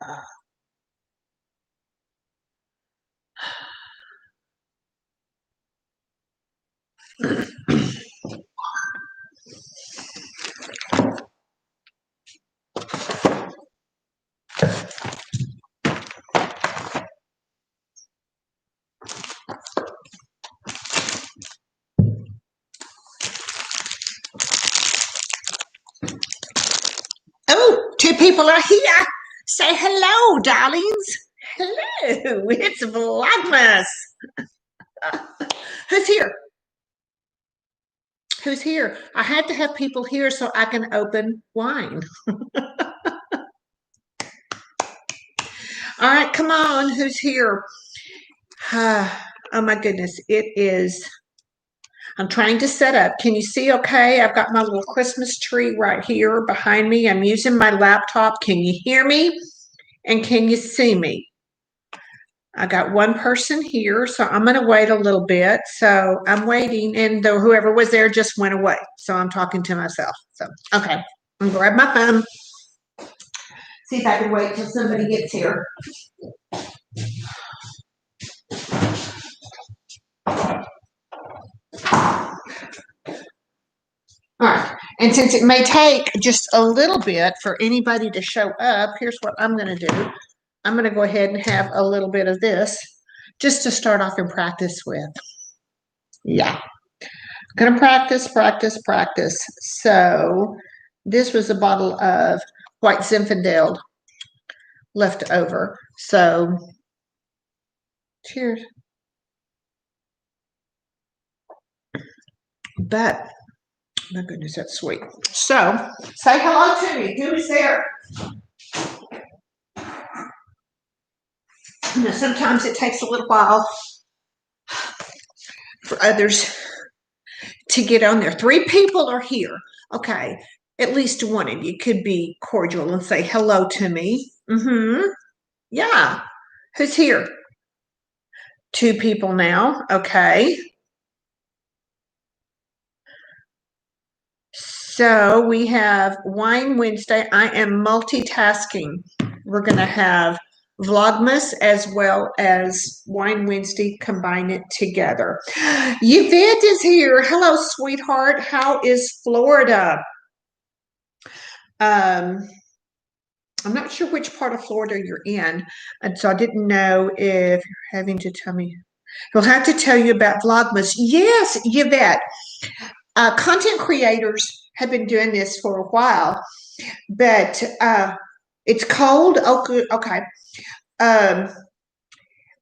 Oh, two people are here. Say hello, darlings. Hello, it's Vlogmas. Who's here? Who's here? I had to have people here so I can open wine. All right, come on. Who's here? Oh my goodness. It is. I'm trying to set up. Can you see okay? I've got my little Christmas tree right here behind me. I'm using my laptop. Can you hear me? And can you see me? I got one person here, so I'm going to wait a little bit. So I'm waiting, and whoever was there just went away. So I'm talking to myself. So, okay. I'm going to grab my phone. See if I can wait till somebody gets here. All right. And since it may take just a little bit for anybody to show up, here's what I'm going to do. I'm going to go ahead and have a little bit of this just to start off and practice with. Yeah. I'm going to practice. So this was a bottle of white Zinfandel left over. So cheers. But my goodness, that's sweet. So say hello to me. Who's there? You know, sometimes it takes a little while for others to get on there. 3 people are here. Okay. At least one of you could be cordial and say hello to me. Yeah. Who's here? 2 people now. Okay. So we have Wine Wednesday. I am multitasking. We're going to have Vlogmas as well as Wine Wednesday, combine it together. Yvette is here. Hello, sweetheart. How is Florida? I'm not sure which part of Florida you're in, and so I didn't know if you're having to tell me. We'll have to tell you about Vlogmas. Yes, Yvette. Content creators have been doing this for a while, but it's cold. Okay.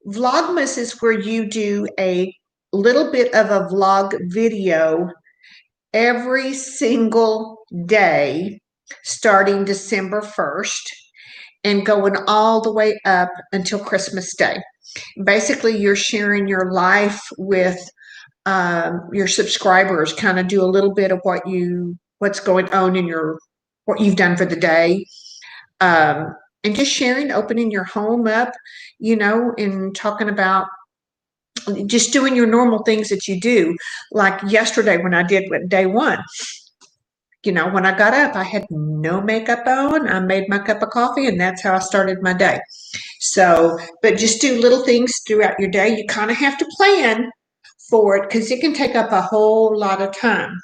Vlogmas is where you do a little bit of a vlog video every single day starting December 1st and going all the way up until Christmas Day. Basically, you're sharing your life with your subscribers, kind of do a little bit of what's going on in what you've done for the day. And just sharing, opening your home up, and talking about just doing your normal things that you do. Like yesterday when I did day 1, when I got up, I had no makeup on. I made my cup of coffee, and that's how I started my day. So, but just do little things throughout your day. You kind of have to plan for it because it can take up a whole lot of time.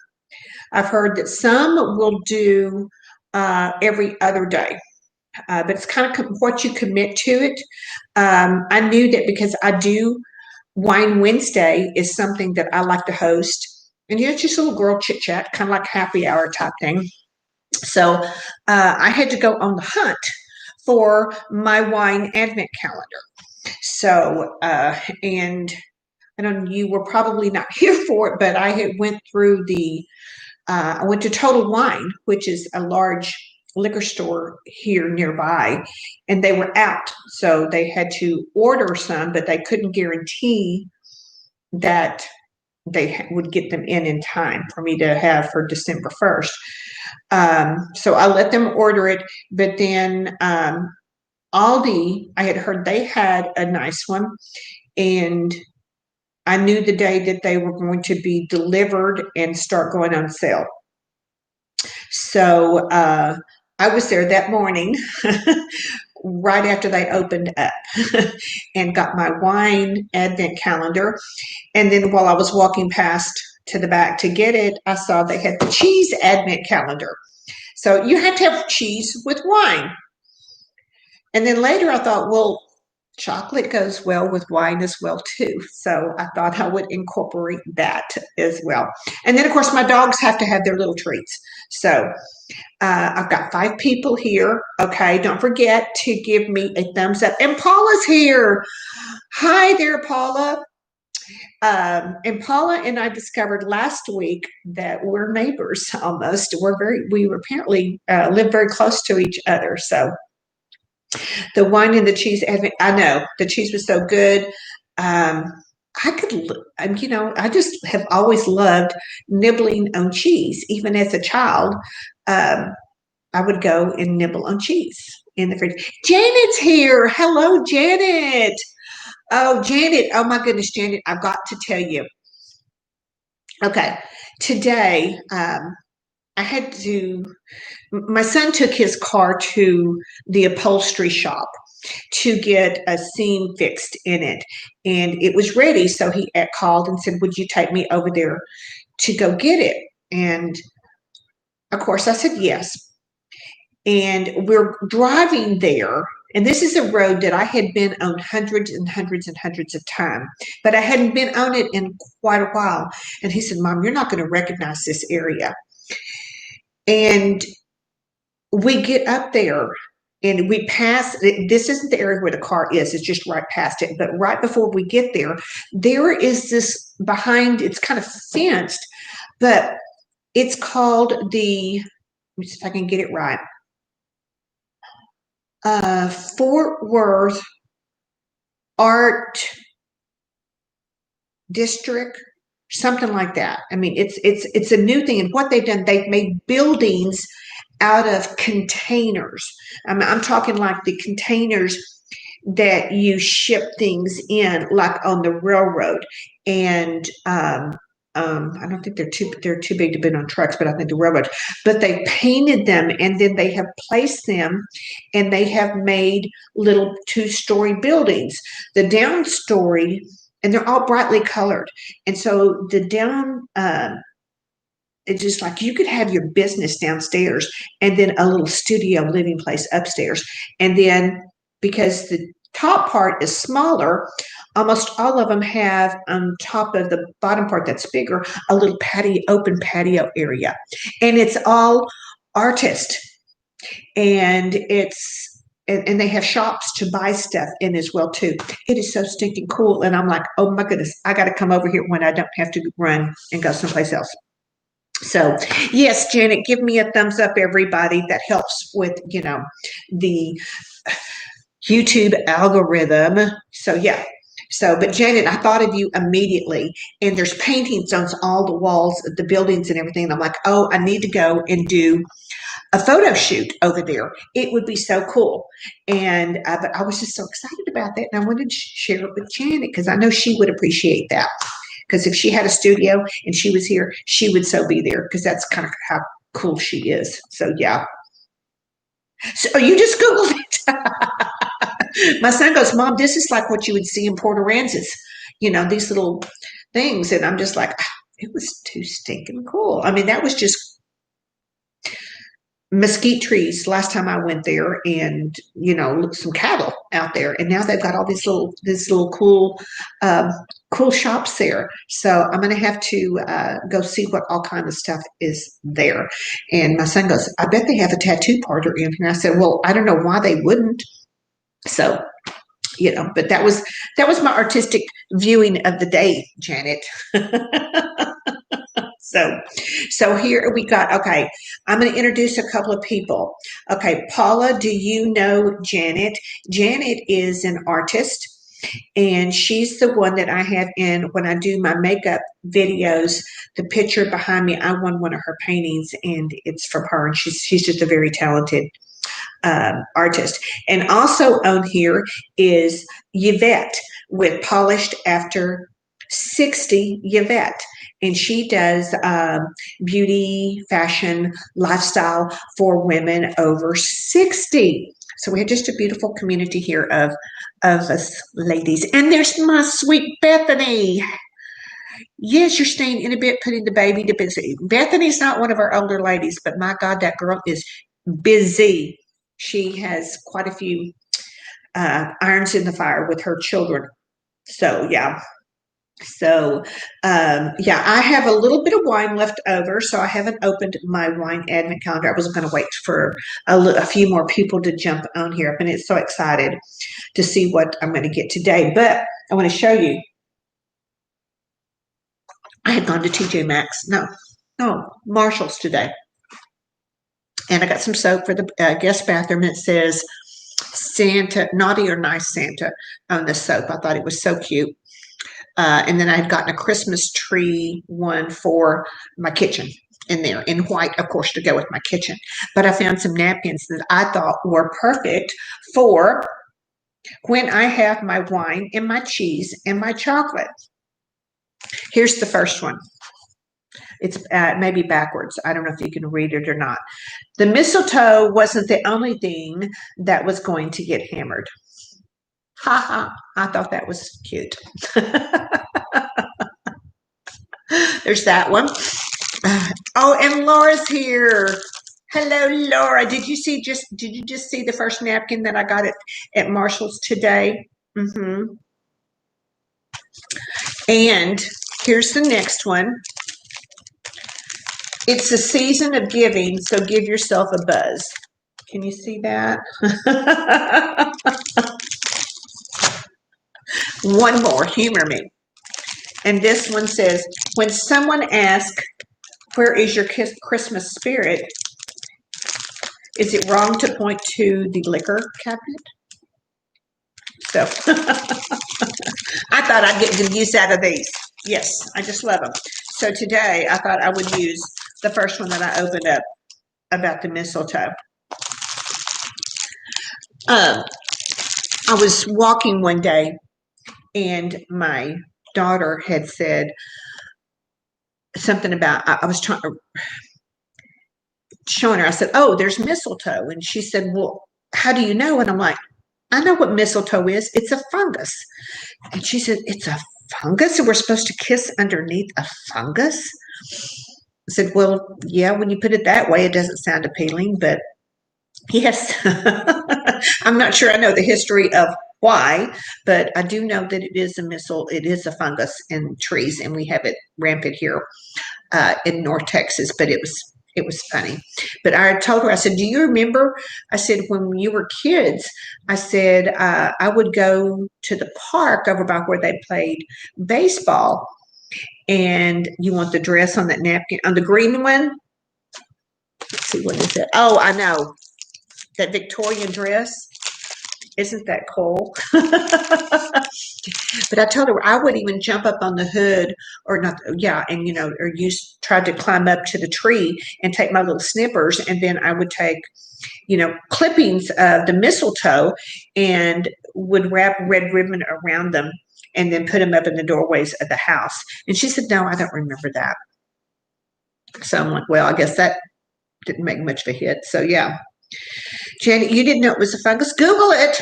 I've heard that some will do every other day. But it's kind of what you commit to it. I knew that because I do Wine Wednesday is something that I like to host. And it's just a little girl chit chat, kind of like happy hour type thing. So I had to go on the hunt for my wine advent calendar. So, and I know you were probably not here for it, but I had went through I went to Total Wine, which is a large liquor store here nearby, and they were out. So they had to order some, but they couldn't guarantee that they would get them in time for me to have for December 1st. So I let them order it, but then Aldi, I had heard they had a nice one, and I knew the day that they were going to be delivered and start going on sale. So I was there that morning right after they opened up and got my wine advent calendar. And then while I was walking past to the back to get it, I saw they had the cheese advent calendar. So you have to have cheese with wine. And then later I thought, well, chocolate goes well with wine as well too. So I thought I would incorporate that as well. And then of course my dogs have to have their little treats. So I've got 5 people here. Okay, don't forget to give me a thumbs up. And Paula's here. Hi there, Paula. And Paula and I discovered last week that we're neighbors almost. We apparently live very close to each other. So the wine and the cheese, I know the cheese was so good. I could, I just have always loved nibbling on cheese. Even as a child, I would go and nibble on cheese in the fridge. Janet's here. Hello, Janet. Oh, Janet. Oh, my goodness, Janet. I've got to tell you. Okay. Today, my son took his car to the upholstery shop to get a seam fixed in it. And it was ready. So he called and said, would you take me over there to go get it? And of course, I said yes. And we're driving there. And this is a road that I had been on hundreds and hundreds and hundreds of times, but I hadn't been on it in quite a while. And he said, Mom, you're not going to recognize this area. And we get up there and we pass, this isn't the area where the car is, it's just right past it. But right before we get there, there is this behind, it's kind of fenced, but it's called let me see if I can get it right. Fort Worth Art District, something like that. I mean, it's a new thing, and what they've done, they've made buildings out of containers. I'm talking like the containers that you ship things in, like on the railroad, and I don't think they're too big to be on trucks, but I think the railroad. But they painted them, and then they have placed them, and they have made little 2-story buildings. The down story, and they're all brightly colored, and so the down. It's just like you could have your business downstairs and then a little studio living place upstairs. And then because the top part is smaller, almost all of them have on top of the bottom part that's bigger, a little open patio area. And it's all artist. And and they have shops to buy stuff in as well too. It is so stinking cool. And I'm like, oh my goodness, I got to come over here when I don't have to run and go someplace else. So yes, Janet, give me a thumbs up, everybody. That helps with, the YouTube algorithm. So yeah. So, but Janet, I thought of you immediately, and there's paintings on all the walls of the buildings and everything. And I'm like, oh, I need to go and do a photo shoot over there. It would be so cool. And but I was just so excited about that, and I wanted to share it with Janet because I know she would appreciate that. Because if she had a studio and she was here, she would so be there because that's kind of how cool she is. So yeah. So you just Googled it. My son goes, Mom, this is like what you would see in Port Aransas, these little things. And I'm just like, it was too stinking cool. I mean, that was just mesquite trees last time I went there, and some cattle out there, and now they've got all these little cool shops there. So I'm gonna have to go see what all kind of stuff is there. And my son goes, I bet they have a tattoo parlor in here. I said, well, I don't know why they wouldn't. So but that was my artistic viewing of the day, Janet. So here we got, okay, I'm going to introduce a couple of people. Okay, Paula, do you know Janet? Janet is an artist, and she's the one that I have in when I do my makeup videos. The picture behind me, I won one of her paintings, and it's from her, and she's just a very talented artist. And also on here is Yvette with Polished After 60 Yvette. And she does beauty, fashion, lifestyle for women over 60. So we had just a beautiful community here of us ladies. And there's my sweet Bethany. Yes, you're staying in a bit, putting the baby to bed. Bethany's not one of our older ladies, but my God, that girl is busy. She has quite a few irons in the fire with her children. So yeah. So yeah, I have a little bit of wine left over, so I haven't opened my wine advent calendar. I wasn't going to wait for a few more people to jump on here. I've been so excited to see what I'm going to get today, but I want to show you. I had gone to TJ Maxx. No, Marshall's today. And I got some soap for the guest bathroom. It says Santa, naughty or nice Santa on the soap. I thought it was so cute. And then I had gotten a Christmas tree one for my kitchen in there in white, of course, to go with my kitchen. But I found some napkins that I thought were perfect for when I have my wine and my cheese and my chocolate. Here's the first one. It's maybe backwards. I don't know if you can read it or not. The mistletoe wasn't the only thing that was going to get hammered. Ha ha. I thought that was cute. There's that one. Oh, and Laura's here. Hello, Laura. Did you just see the first napkin that I got at Marshall's today? Mm-hmm. And here's the next one. It's the season of giving, so give yourself a buzz. Can you see that? One more, humor me. And this one says, when someone asks, where is your Christmas spirit? Is it wrong to point to the liquor cabinet? So I thought I'd get some use out of these. Yes, I just love them. So today I thought I would use the first one that I opened up about the mistletoe. I was walking one day and my daughter had said something about, I was showing her, I said, oh, there's mistletoe. And she said, well, how do you know? And I'm like, I know what mistletoe is. It's a fungus. And she said, it's a fungus? And we're supposed to kiss underneath a fungus? I said, well, yeah, when you put it that way, it doesn't sound appealing, but yes. I'm not sure I know the history of why, but I do know that it is a fungus in trees, and we have it rampant here in North Texas, but it was funny. But I told her, I said, do you remember? I said, when you were kids, I said, I would go to the park over by where they played baseball. And you want the dress on that napkin, on the green one? Let's see, what is it? Oh, I know. That Victorian dress. Isn't that cool? But I told her I would even jump up on the hood or not, yeah, and or tried to climb up to the tree and take my little snippers, and then I would take, clippings of the mistletoe and would wrap red ribbon around them and then put them up in the doorways of the house. And she said, no, I don't remember that. So I'm like, well, I guess that didn't make much of a hit. So yeah. Janet, you didn't know it was a fungus? Google it.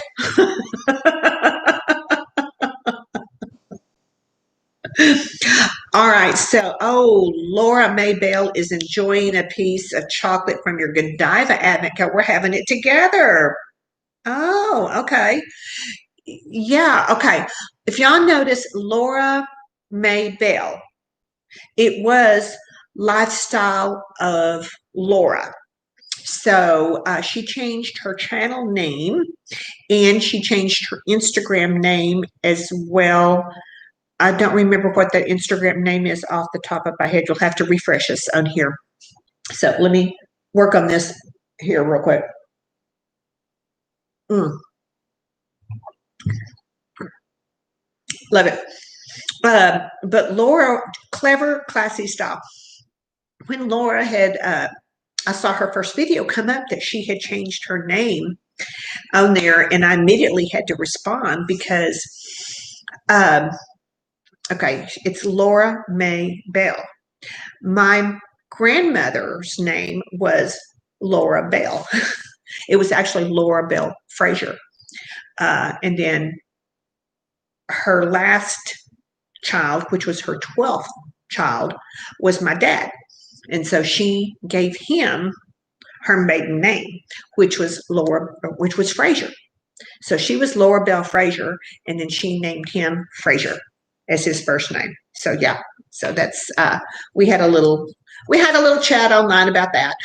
All right. So, Laura Maybell is enjoying a piece of chocolate from your Godiva advent calendar. We're having it together. Oh, okay. Yeah. Okay. If y'all notice, Laura Maybell, it was Lifestyle of Laura. So she changed her channel name and she changed her Instagram name as well. I don't remember what that Instagram name is off the top of my head. You'll have to refresh us on here. So let me work on this here real quick. Love it. But Laura, clever, classy style. When Laura had, I saw her first video come up that she had changed her name on there, and I immediately had to respond because, okay, it's Laura May Bell. My grandmother's name was Laura Bell. It was actually Laura Bell Frazier. And then her last child, which was her 12th child, was my dad. And so she gave him her maiden name, which was Frazier. So she was Laura Bell Frazier, and then she named him Frazier as his first name. So yeah, so that's we had a little chat online about that.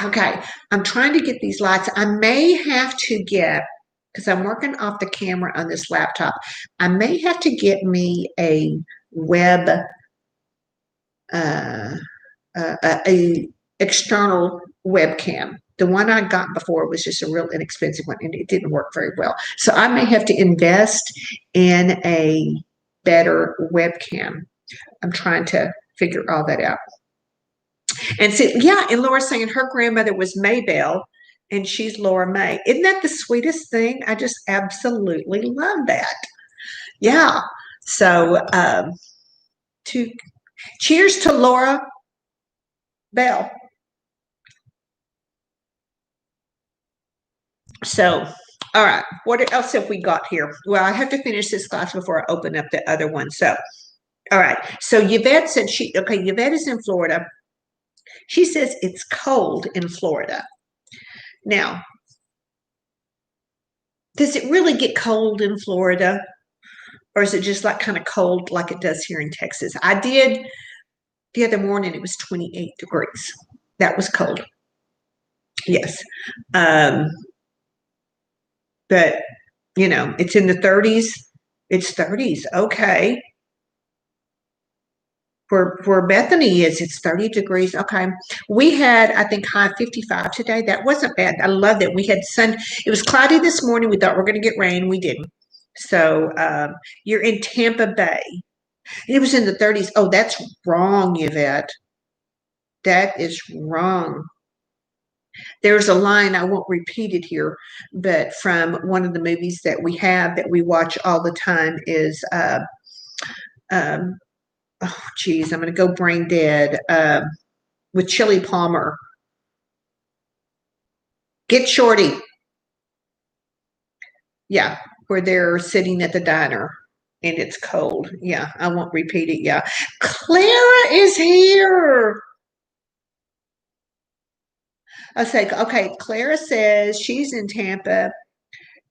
Okay, I'm trying to get these lights. I may have to get, because I'm working off the camera on this laptop, I may have to get me a web, a external webcam. The one I got before was just a real inexpensive one, and it didn't work very well. So I may have to invest in a better webcam. I'm trying to figure all that out. And so, yeah, and Laura's saying her grandmother was Maybelle, and she's Laura May. Isn't that the sweetest thing? I just absolutely love that. Yeah. So, cheers to Laura Bell. So, all right, what else have we got here? Well, I have to finish this class before I open up the other one. So, all right. So Yvette said Yvette is in Florida. She says it's cold in Florida. Now, does it really get cold in Florida? Or is it just like kind of cold like it does here in Texas? I did the other morning, it was 28 degrees. That was cold. Yes. But, it's in the 30s. It's 30s. Okay. Where Bethany is, it's 30 degrees. Okay. We had, I think, high 55 today. That wasn't bad. I loved it. We had sun. It was cloudy this morning. We thought we were going to get rain. We didn't. So you're in Tampa Bay. It was in the 30s. Oh, that's wrong, Yvette. That is wrong. There's a line, I won't repeat it here, but from one of the movies that we have that we watch all the time is, oh, geez, I'm going to go brain dead, with Chili Palmer. Get Shorty. Yeah, where they're sitting at the diner and it's cold. Yeah, I won't repeat it. Yeah. Clara is here. I say, okay, Clara says she's in Tampa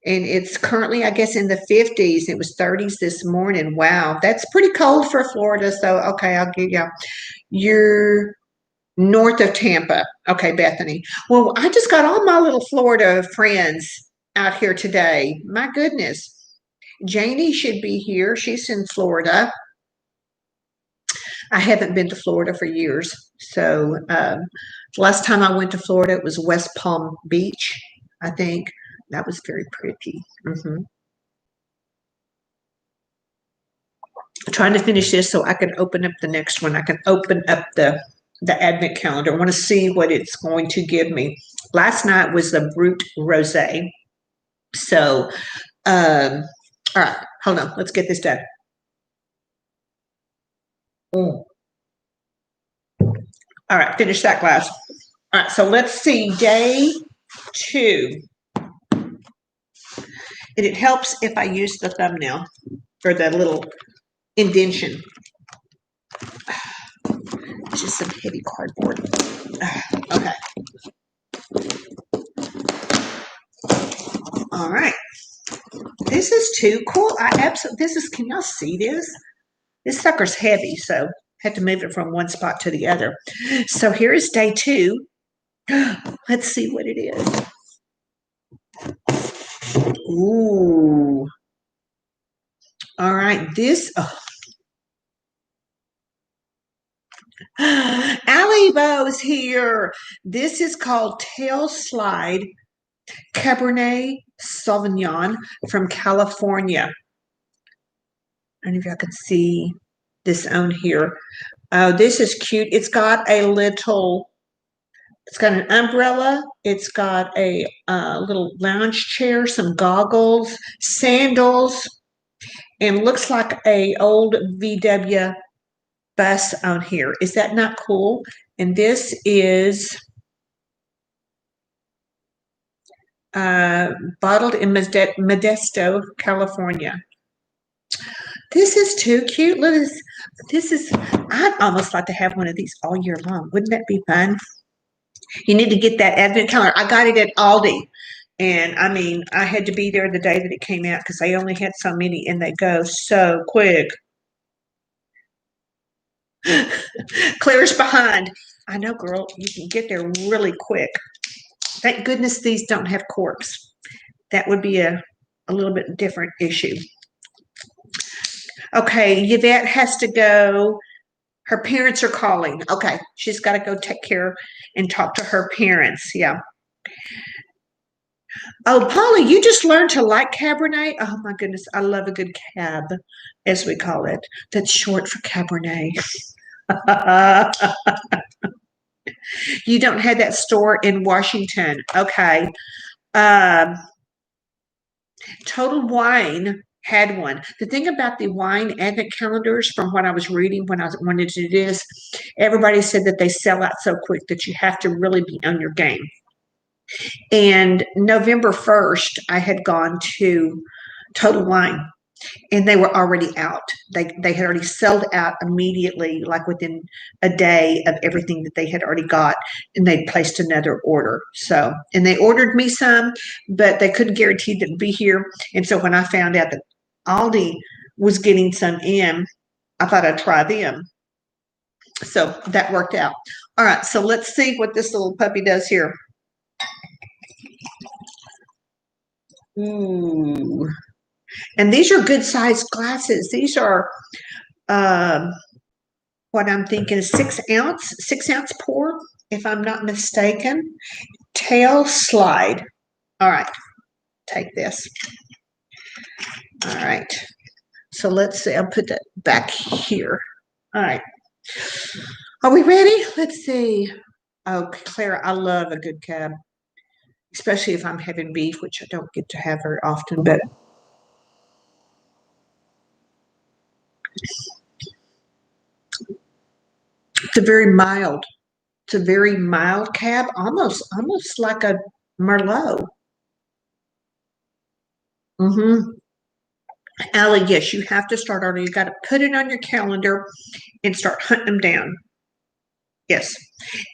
and it's currently, I guess, in the 50s. It was 30s this morning. Wow, that's pretty cold for Florida. So, okay, I'll give you. You're north of Tampa. Okay, Bethany. Well, I just got all my little Florida friends out here today. My goodness. Janie should be here. She's in Florida. I haven't been to Florida for years. So, last time I went to Florida, it was West Palm Beach, I think. That was very pretty. Trying to finish this so I can open up the next one. I can open up the advent calendar. I want to see what it's going to give me. Last night was the Brut Rosé. So, all right, hold on. Let's get this done. All right, finish that glass. All right, so let's see day 2. And it helps if I use the thumbnail or the little indentation. It's just some heavy cardboard. Okay. All right. This is too cool. Can y'all see this? This sucker's heavy, so I had to move it from one spot to the other. So here is day 2. Let's see what it is. Ooh. All right. Allie Bo's here. This is called Tail Slide Cabernet Sauvignon from California. I don't know if y'all can see this on here. Oh, this is cute. It's got an umbrella. It's got a little lounge chair, some goggles, sandals, and looks like a old VW bus on here. Is that not cool? And this is bottled in Modesto, California. This is too cute. Look, this is, I'd almost like to have one of these all year long. Wouldn't that be fun? You need to get that advent calendar. I got it at Aldi. And I mean, I had to be there the day that it came out because they only had so many and they go so quick. Claire's behind. I know, girl, you can get there really quick. Thank goodness these don't have corks. That would be a little bit different issue. Okay, Yvette has to go. Her parents are calling. Okay, she's got to go take care and talk to her parents. Yeah. Oh, Polly, you just learned to like Cabernet? Oh, my goodness. I love a good cab, as we call it. That's short for Cabernet. You don't have that store in Washington. Okay. Total Wine had one. The thing about the wine advent calendars, from what I was reading when I wanted to do this, everybody said that they sell out so quick that you have to really be on your game. And November 1st, I had gone to Total Wine and they were already out. They had already sold out immediately, like within a day of everything that they had already got, and they placed another order. So, and they ordered me some, but they couldn't guarantee that it'd be here. And so when I found out that Aldi was getting some in, I thought I'd try them. So that worked out. All right, so let's see what this little puppy does here. Ooh. And these are good sized glasses. These are what I'm thinking is 6 ounce pour, if I'm not mistaken. Tail slide. All right, take this. All right. So let's see. I'll put that back here. All right. Are we ready? Let's see. Oh, Clara, I love a good cab, especially if I'm having beef, which I don't get to have very often, but it's a very mild. It's a very mild cab, almost like a Merlot. Mm-hmm. Allie, yes, you have to start early. You got to put it on your calendar and start hunting them down. Yes.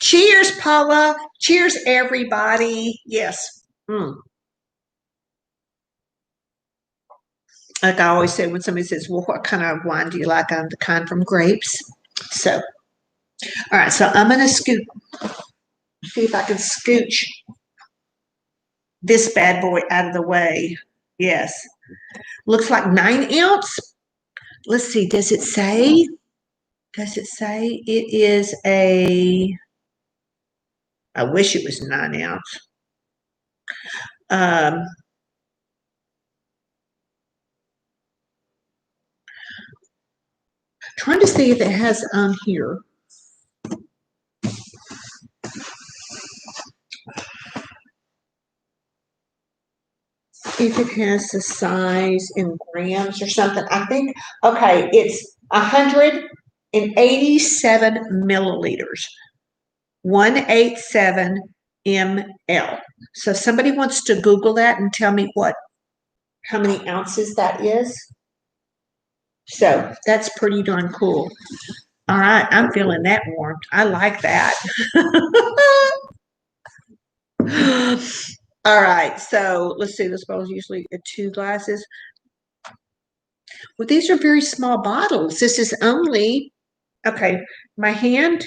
Cheers, Paula. Cheers, everybody. Yes. Like I always say when somebody says, well, what kind of wine do you like? I'm the kind from grapes. So, all right. So I'm going to see if I can scooch this bad boy out of the way. Yes. Looks like 9 ounce. Let's see. Does it say? Does it say it is a? I wish it was 9 ounce. Trying to see if it has on here. If it has the size in grams or something. I think, okay, it's 187 milliliters, 187 ml. So if somebody wants to Google that and tell me how many ounces that is. So that's pretty darn cool. All right, I'm feeling that warm. I like that. All right, so let's see. This bottle's usually 2 glasses. Well, these are very small bottles. This is only, okay, my hand.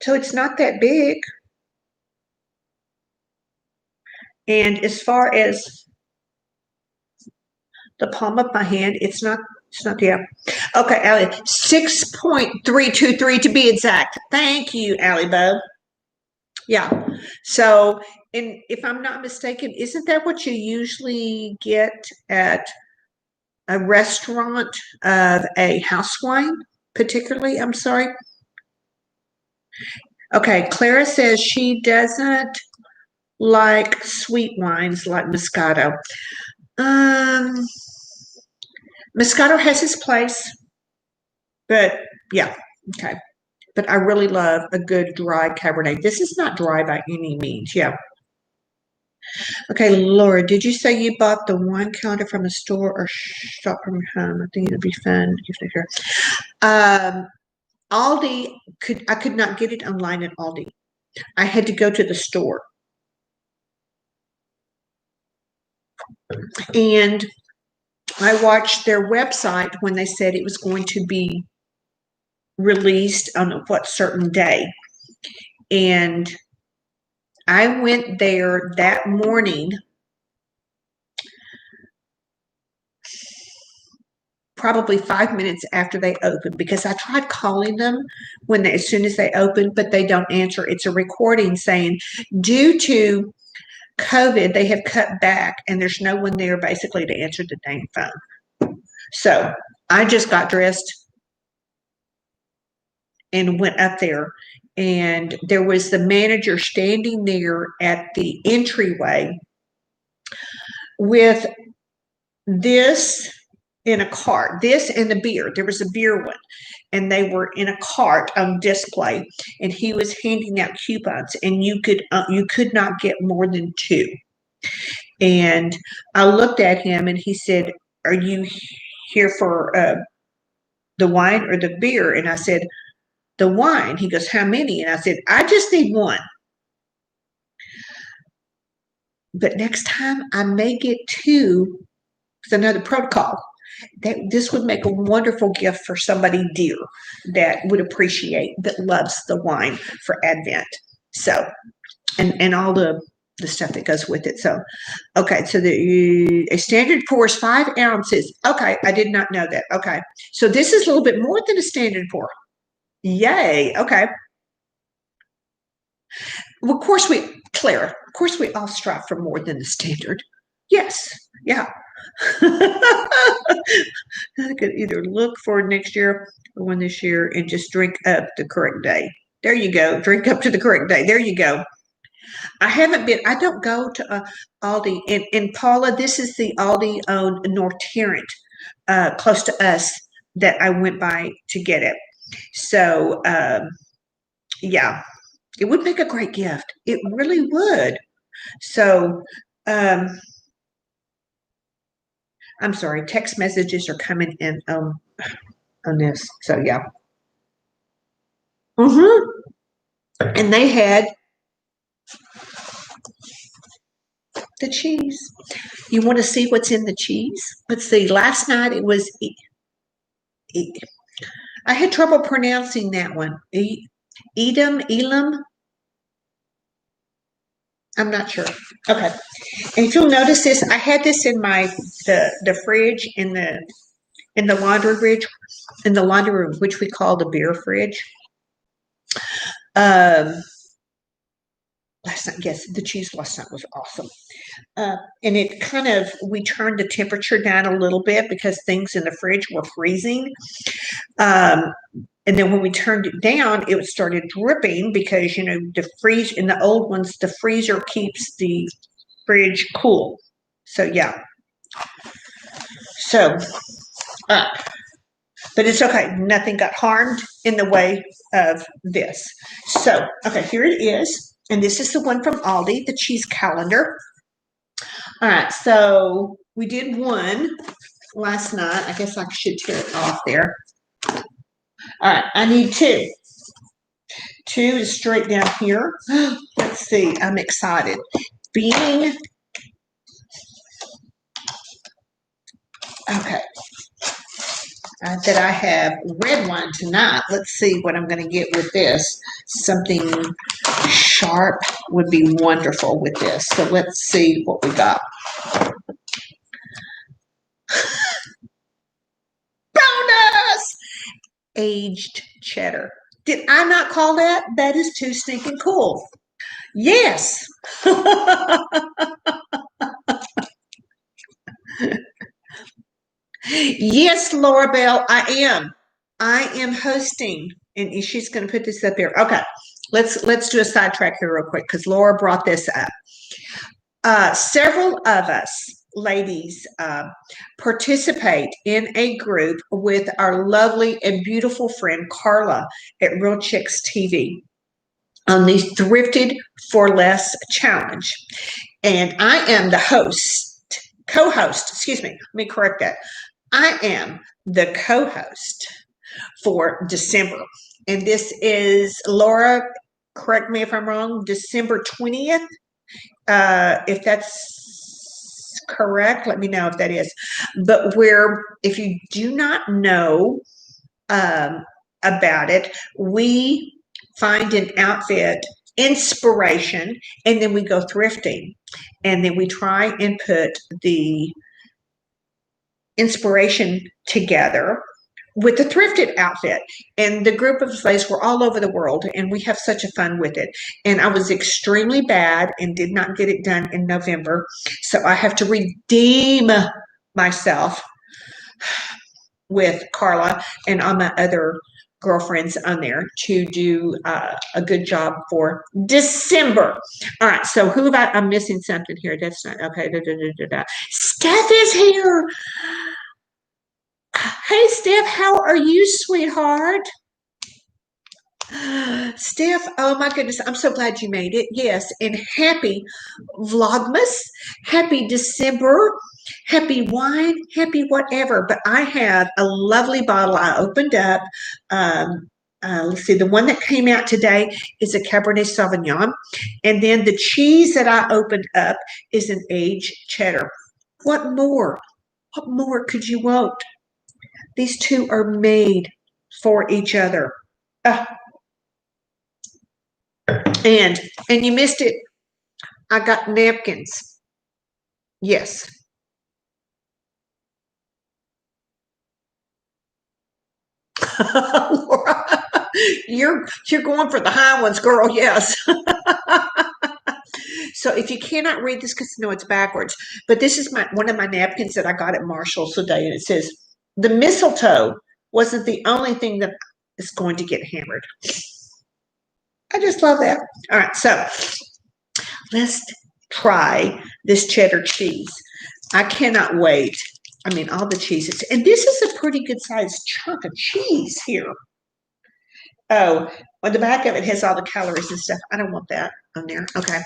So it's not that big. And as far as the palm of my hand, it's not yeah. Okay, Allie, 6.323 to be exact. Thank you, Allie Bo. Yeah. So, and if I'm not mistaken, isn't that what you usually get at a restaurant of a house wine, particularly? I'm sorry. Okay, Clara says she doesn't like sweet wines like Moscato. Moscato has its place, but yeah, okay. But I really love a good dry Cabernet. This is not dry by any means. Yeah. Okay, Laura, did you say you bought the wine calendar from a store or shop from home? I think it'd be fun if they hear. Aldi I could not get it online at Aldi. I had to go to the store. And I watched their website when they said it was going to be released on what certain day. And I went there that morning, probably 5 minutes after they opened, because I tried calling them as soon as they opened, but they don't answer. It's a recording saying, due to COVID, they have cut back and there's no one there basically to answer the dang phone. So I just got dressed and went up there, and there was the manager standing there at the entryway with this in a cart, this and the beer. There was a beer one, and they were in a cart on display, and he was handing out coupons, and you could not get more than two. And I looked at him, and he said, "Are you here for the wine or the beer?" And I said, "The wine." He goes, "How many?" And I said, "I just need one. But next time I may get two." It's another protocol. This would make a wonderful gift for somebody dear that would appreciate, that loves the wine for Advent. So, and all the stuff that goes with it. So, okay, so a standard pour is 5 ounces. Okay, I did not know that. Okay, so this is a little bit more than a standard pour. Yay. Okay. Well, of course Clara, of course we all strive for more than the standard. Yes. Yeah. I could either look for next year or one this year and just drink up the correct day. There you go. Drink up to the correct day. There you go. I don't go to Aldi. And Paula, this is the Aldi owned North Tarrant, close to us, that I went by to get it. So, yeah, it would make a great gift. It really would. So, I'm sorry, text messages are coming in on this. So, yeah. And they had the cheese. You want to see what's in the cheese? Let's see. Last night it was. I had trouble pronouncing that one. Elam. I'm not sure. Okay. And if you'll notice this, I had this in the fridge in the laundry fridge in the laundry room, which we call the beer fridge. Last night, yes, the cheese last night was awesome. And we turned the temperature down a little bit because things in the fridge were freezing. And then when we turned it down, it started dripping because, the freeze in the old ones, the freezer keeps the fridge cool. So, yeah. So, but it's okay. Nothing got harmed in the way of this. So, okay, here it is. And this is the one from Aldi, the cheese calendar. All right, so we did one last night. I guess I should tear it off there. All right, I need two. Two is straight down here. Let's see, I'm excited. Being, okay, that I have red wine tonight. Let's see what I'm going to get with this. Something sharp would be wonderful with this. So let's see what we got. Bonus! Aged cheddar. Did I not call that? That is too stinking cool. Yes. Yes, Laura Bell, I am. I am hosting, and she's going to put this up here. Okay, let's do a sidetrack here real quick because Laura brought this up. Several of us ladies participate in a group with our lovely and beautiful friend Carla at Real Chicks TV on the Thrifted for Less challenge. And I am the co-host, excuse me, let me correct that. I am the co-host for December. And this is Laura, correct me if I'm wrong, December 20th. If that's correct, let me know if that is. But if you do not know about it, we find an outfit inspiration and then we go thrifting and then we try and put the inspiration together with the thrifted outfit. And the group of us were all over the world and we have such a fun with it. And I was extremely bad and did not get it done in November. So I have to redeem myself with Carla and all my other girlfriends on there to do a good job for December. All right, so I'm missing something here. That's not okay. Steph is here. Hey, Steph, how are you, sweetheart? Steph, oh my goodness, I'm so glad you made it. Yes, and happy Vlogmas, happy December, happy wine, happy whatever. But I have a lovely bottle I opened up. Let's see, the one that came out today is a Cabernet Sauvignon. And then the cheese that I opened up is an aged cheddar. What more? What more could you want? These two are made for each other. Uh, and you missed it. I got napkins. Yes. Laura, you're going for the high ones, girl. Yes. So if you cannot read this, because no, it's backwards. But this is one of my napkins that I got at Marshall's today, and it says the mistletoe wasn't the only thing that is going to get hammered. I just love that. All right, so let's try this cheddar cheese. I cannot wait. I mean, all the cheeses. And this is a pretty good sized chunk of cheese here. Oh, on the back of it has all the calories and stuff. I don't want that on there. Okay.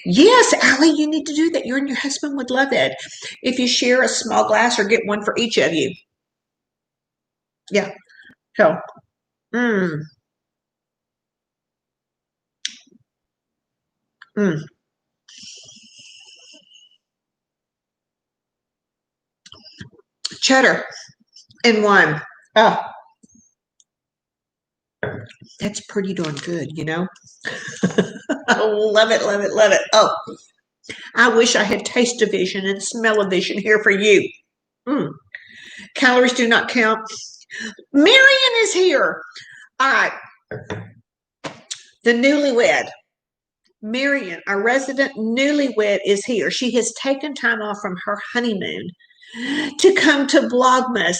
Yes, Allie, you need to do that. You and your husband would love it. If you share a small glass or get one for each of you. Yeah. So, mm, mm. Cheddar and wine. Oh, that's pretty darn good, you know? I love it, love it, love it. Oh, I wish I had taste-o-vision and smell-o-vision here for you. Mm. Calories do not count. Marion is here. All right. The newlywed. Marion, our resident newlywed, is here. She has taken time off from her honeymoon to come to Vlogmas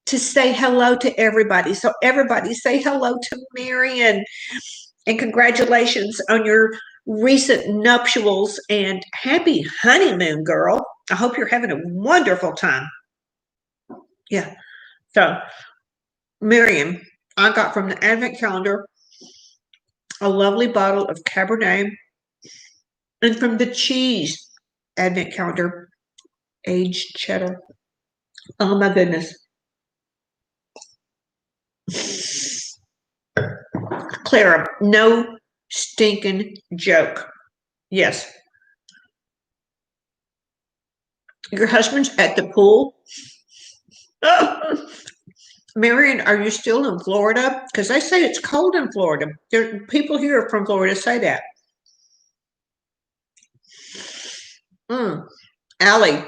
to say hello to everybody. So everybody say hello to Marion and congratulations on your recent nuptials and happy honeymoon, girl. I hope you're having a wonderful time. Yeah. So, Marion, I got from the advent calendar a lovely bottle of Cabernet and from the cheese advent calendar, aged cheddar. Oh my goodness. Clara, no stinking joke. Yes. Your husband's at the pool. Marion, are you still in Florida? Because they say it's cold in Florida. There people here from Florida say that. Allie,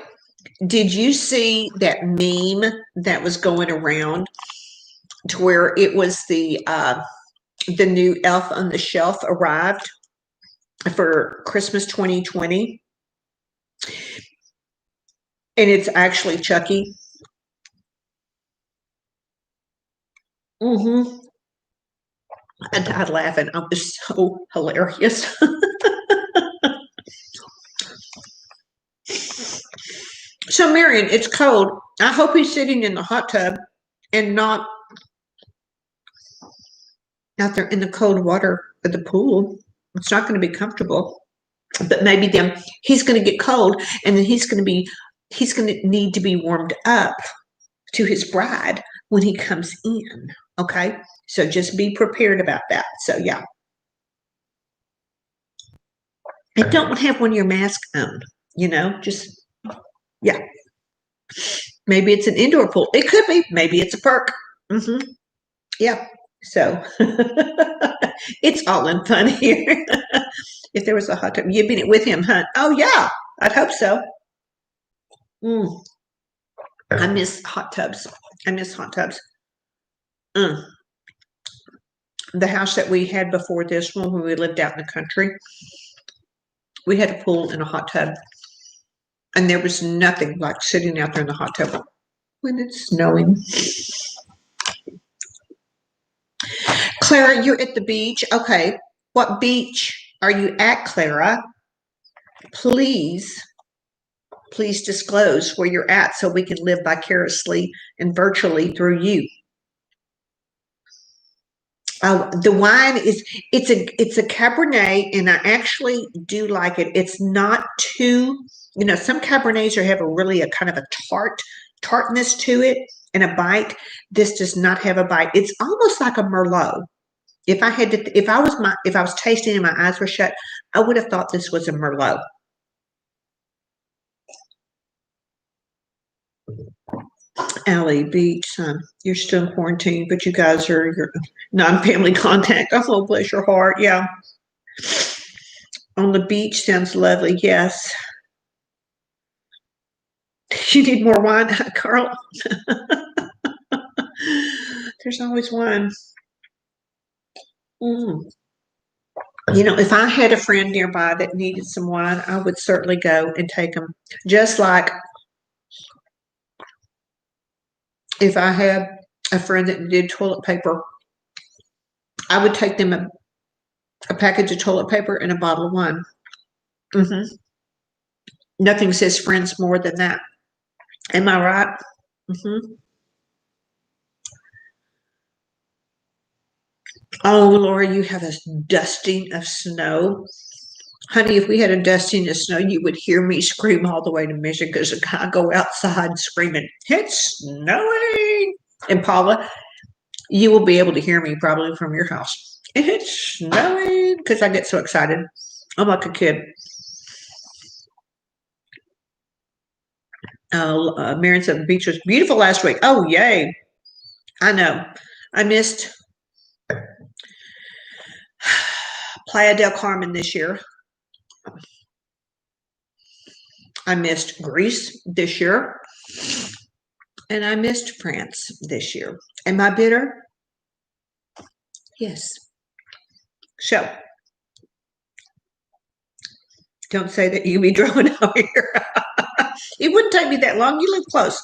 did you see that meme that was going around to where it was the new Elf on the Shelf arrived for Christmas 2020, and it's actually Chucky. Mm-hmm. I died laughing. It was so hilarious. So, Marion, it's cold. I hope he's sitting in the hot tub and not out there in the cold water of the pool. It's not going to be comfortable. But maybe then he's going to get cold, and then he's going to need to be warmed up to his bride when he comes in. Okay, so just be prepared about that. So yeah, and don't have one of your masks on. Just yeah. Maybe it's an indoor pool. It could be. Maybe it's a perk. Yeah. So it's all in fun here. If there was a hot tub, you'd been it with him, huh? Oh yeah, I'd hope so. Mm, I miss hot tubs. I miss hot tubs. Mm. The house that we had before this one, when we lived out in the country, we had a pool and a hot tub, and there was nothing like sitting out there in the hot tub when it's snowing. Clara, you're at the beach. Okay, what beach are you at, Clara? Please disclose where you're at so we can live vicariously and virtually through you. The wine it's a Cabernet, and I actually do like it. It's not too, some Cabernets have a kind of a tartness to it and a bite. This does not have a bite. It's almost like a Merlot. If I was tasting and my eyes were shut, I would have thought this was a Merlot. Allie Beach, son, you're still in quarantine, but you guys are your non-family contact. Oh, bless your heart. Yeah. On the beach sounds lovely. Yes. You need more wine, Carl. There's always wine. Mm. If I had a friend nearby that needed some wine, I would certainly go and take them. Just like if I had a friend that did toilet paper, I would take them a package of toilet paper and a bottle of wine. Nothing says friends more than that. Am I right? Oh, Laura, you have a dusting of snow. Honey, if we had a dusting of snow, you would hear me scream all the way to Michigan because I go outside screaming, "It's snowing!" And Paula, you will be able to hear me probably from your house. It's snowing because I get so excited. I'm like a kid. Marion said the beach was beautiful last week. Oh, yay. I know. I missed Playa del Carmen this year. I missed Greece this year. And I missed France this year. Am I bitter? Yes. So, don't say that you be driving out here. It wouldn't take me that long. You live close.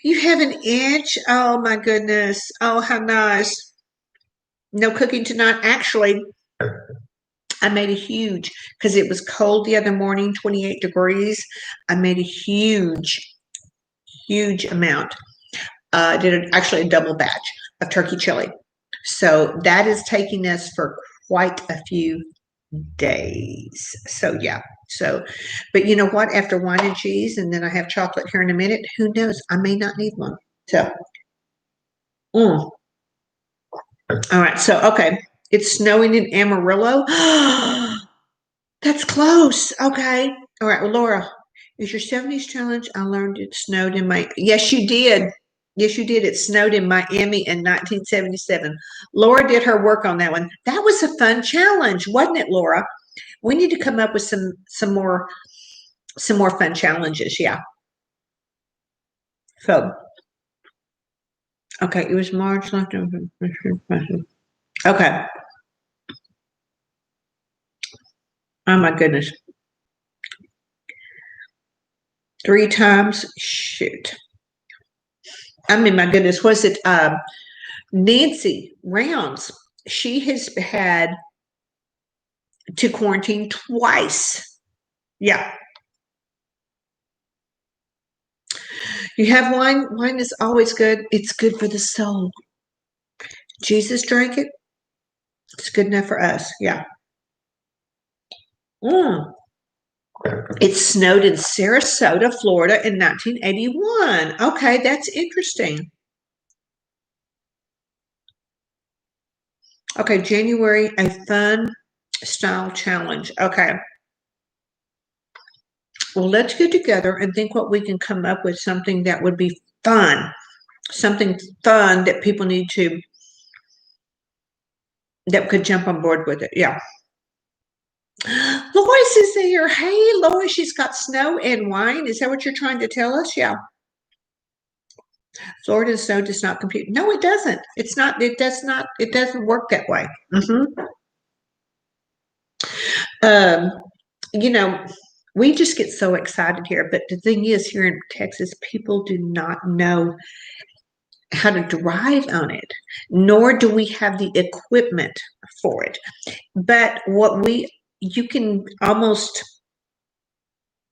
You have an inch? Oh, my goodness. Oh, how nice. No cooking tonight. Actually, I made a huge, because it was cold the other morning, 28 degrees. I made a huge amount. I did actually a double batch of turkey chili. So that is taking us for quite a few days. So yeah. So, but you know what? After wine and cheese, and then I have chocolate here in a minute. Who knows? I may not need one. So, all right. So, okay, it's snowing in Amarillo. That's close. Okay. All right. Well, Laura, is your 70s challenge? I learned it snowed in my. Yes, you did. Yes, you did. It snowed in Miami in 1977. Laura did her work on that one. That was a fun challenge, wasn't it, Laura? We need to come up with some more fun challenges. Yeah. So, okay, it was March. Okay. Oh my goodness. 3 times. Shoot. I mean, my goodness. Was it Nancy Rounds? She has had to quarantine twice. Yeah. You have wine. Wine is always good. It's good for the soul. Jesus drank it. It's good enough for us. Yeah. It snowed in Sarasota, Florida in 1981. Okay, that's interesting. Okay, January, a fun style challenge. Okay. Well, let's get together and think what we can come up with something that would be fun. Something fun that people need to, that could jump on board with it. Yeah. Lois is here. Hey, Lois, she's got snow and wine. Is that what you're trying to tell us? Yeah. Florida snow does not compute. No, it doesn't. It's not. It does not. It doesn't work that way. Um, you know, we just get so excited here. But the thing is, here in Texas, people do not know how to drive on it, nor do we have the equipment for it. But you can almost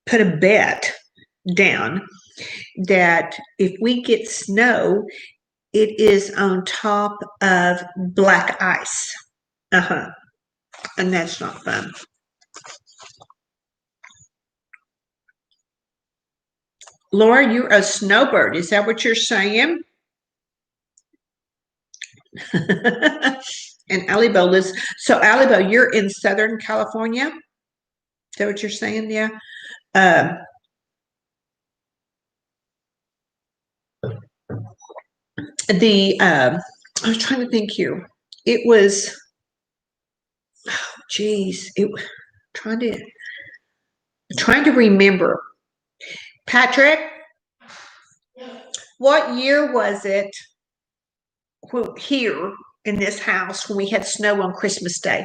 put a bet down that if we get snow, it is on top of black ice. And that's not fun. Laura, you're a snowbird. Is that what you're saying? And Alibo lives. So Alibo, you're in Southern California. Is that what you're saying? Yeah. Um, I was trying to think here. It was, geez, trying to remember. Patrick, what year was it here in this house when we had snow on Christmas Day?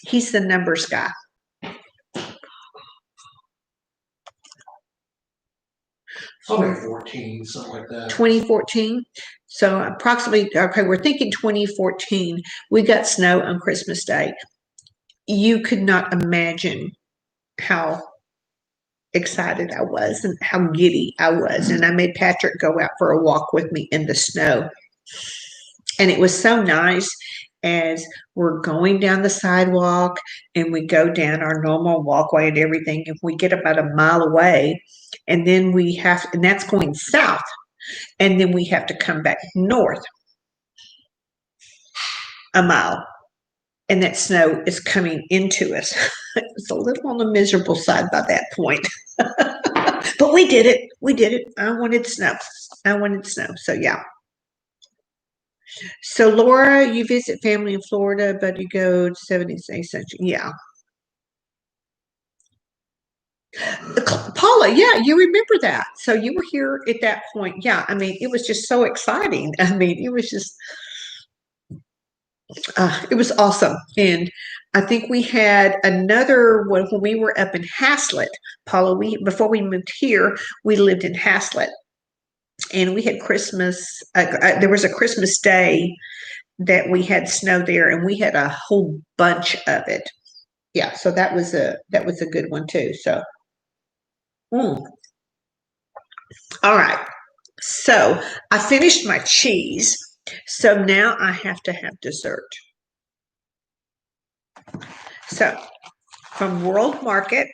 He's the numbers guy. 2014, something like that. 2014. So approximately, okay, we're thinking 2014. We got snow on Christmas Day. You could not imagine how excited I was and how giddy I was. And I made Patrick go out for a walk with me in the snow. And it was so nice as we're going down the sidewalk and we go down our normal walkway and everything. And we get about a mile away, and then and that's going south. And then we have to come back north a mile. And that snow is coming into us. It's a little on the miserable side by that point. But we did it. We did it. I wanted snow. So, yeah. So, Laura, you visit family in Florida, but you go to 78th Century. Yeah. Paula, yeah, you remember that. So you were here at that point. Yeah. I mean, it was just so exciting. I mean, it was just, it was awesome. And I think we had another one when we were up in Haslett. Paula, before we moved here, we lived in Haslett. And we had Christmas, there was a Christmas Day that we had snow there, and we had a whole bunch of it. Yeah, so that was a good one too. So, all right. So I finished my cheese. So now I have to have dessert. So from World Market,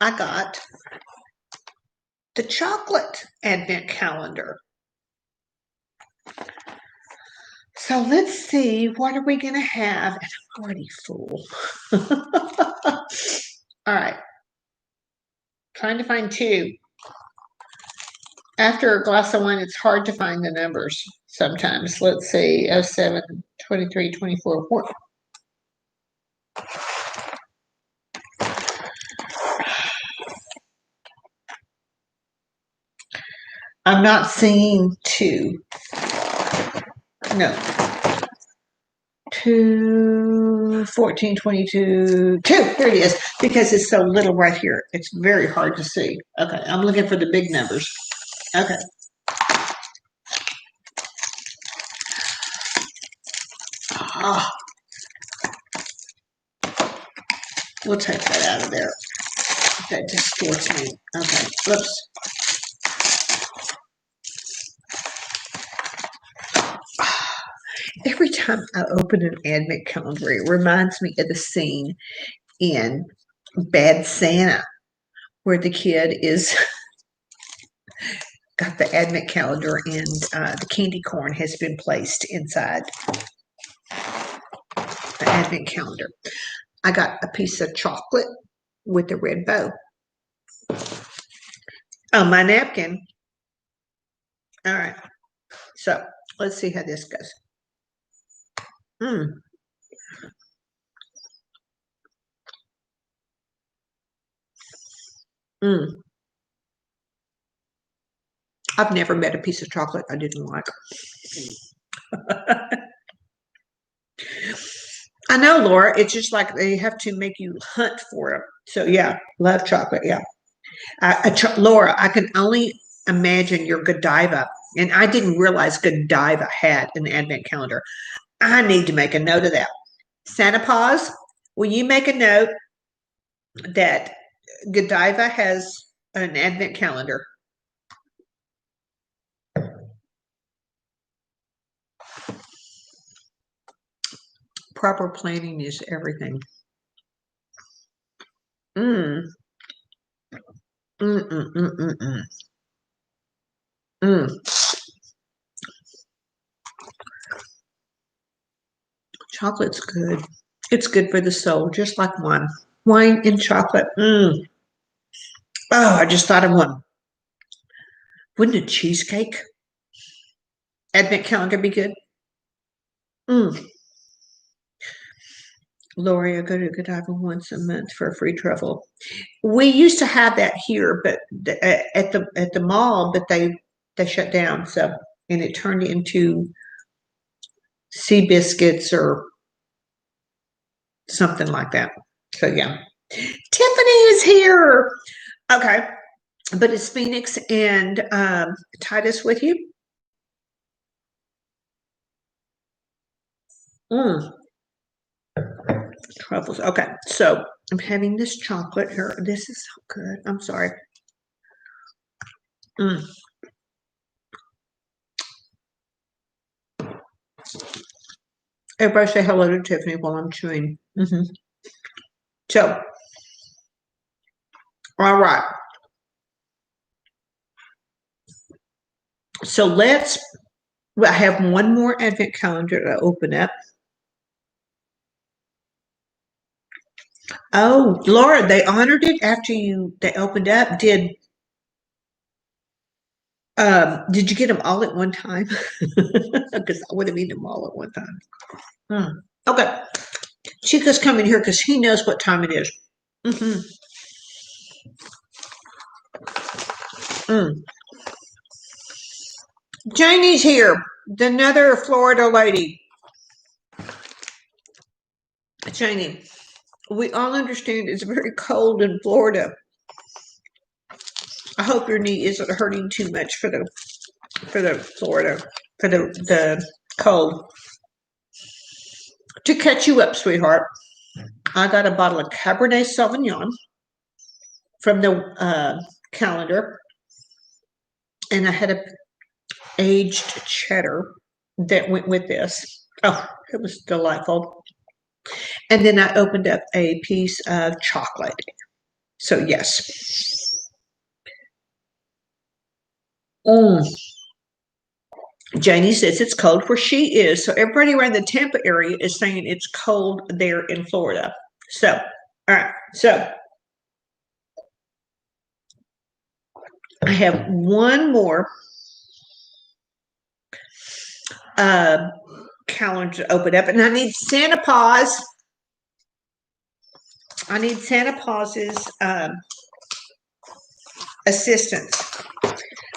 I got the chocolate advent calendar. So let's see, what are we going to have? And I'm already full. All right. Trying to find two. After a glass of wine, it's hard to find the numbers sometimes. Let's see, 07, 23, 24. I'm not seeing two. No. 2, 14, 22, 2. Here it is, because it's so little right here. It's very hard to see. Okay, I'm looking for the big numbers. Okay. Oh. We'll take that out of there. That distorts me. Okay, whoops. every time I open an advent calendar, it reminds me of the scene in Bad Santa where the kid is got the advent calendar and the candy corn has been placed inside the advent calendar. I got a piece of chocolate with a red bow on my napkin. All right, so let's see how this goes. I've never met a piece of chocolate I didn't like. I know, Laura. It's just like they have to make you hunt for them. So yeah, love chocolate. Yeah, Laura, I can only imagine your Godiva, and I didn't realize Godiva had an advent calendar. I need to make a note of that. Santa Paws, will you make a note that Godiva has an advent calendar? Proper planning is everything. Mm. Mm, mm, mm, mm, mm. Mm. Chocolate's good. It's good for the soul, just like wine. Wine and chocolate. Mm. Oh, I just thought of one. Wouldn't a cheesecake advent calendar be good? Mm. Lori, I go to Godiva once a month for a free truffle. We used to have that here, but at the mall, but they shut down. So and it turned into sea biscuits or something like that. So yeah, Tiffany is here. Okay, but is Phoenix and Titus with you? Mm. Truffles. Okay, so I'm having this chocolate here. This is so good. I'm sorry. Mm. Everybody say hello to Tiffany while I'm chewing. So, all right. So I have one more advent calendar to open up. Oh, Laura, they honored it after they opened up. Did you get them all at one time? Because I would have eaten them all at one time. Okay. Chica's coming here because he knows what time it is. Janie's here, another Florida lady. Janie, we all understand it's very cold in Florida. I hope your knee isn't hurting too much for the Florida for the cold. To catch you up, sweetheart, I got a bottle of Cabernet Sauvignon from the calendar, and I had a aged cheddar that went with this. Oh, it was delightful. And then I opened up a piece of chocolate. So yes. Janie says it's cold where she is. So everybody around the Tampa area is saying it's cold there in Florida. So, all right. So I have one more calendar to open up, and I need Santa Paws. I need Santa Paus's assistance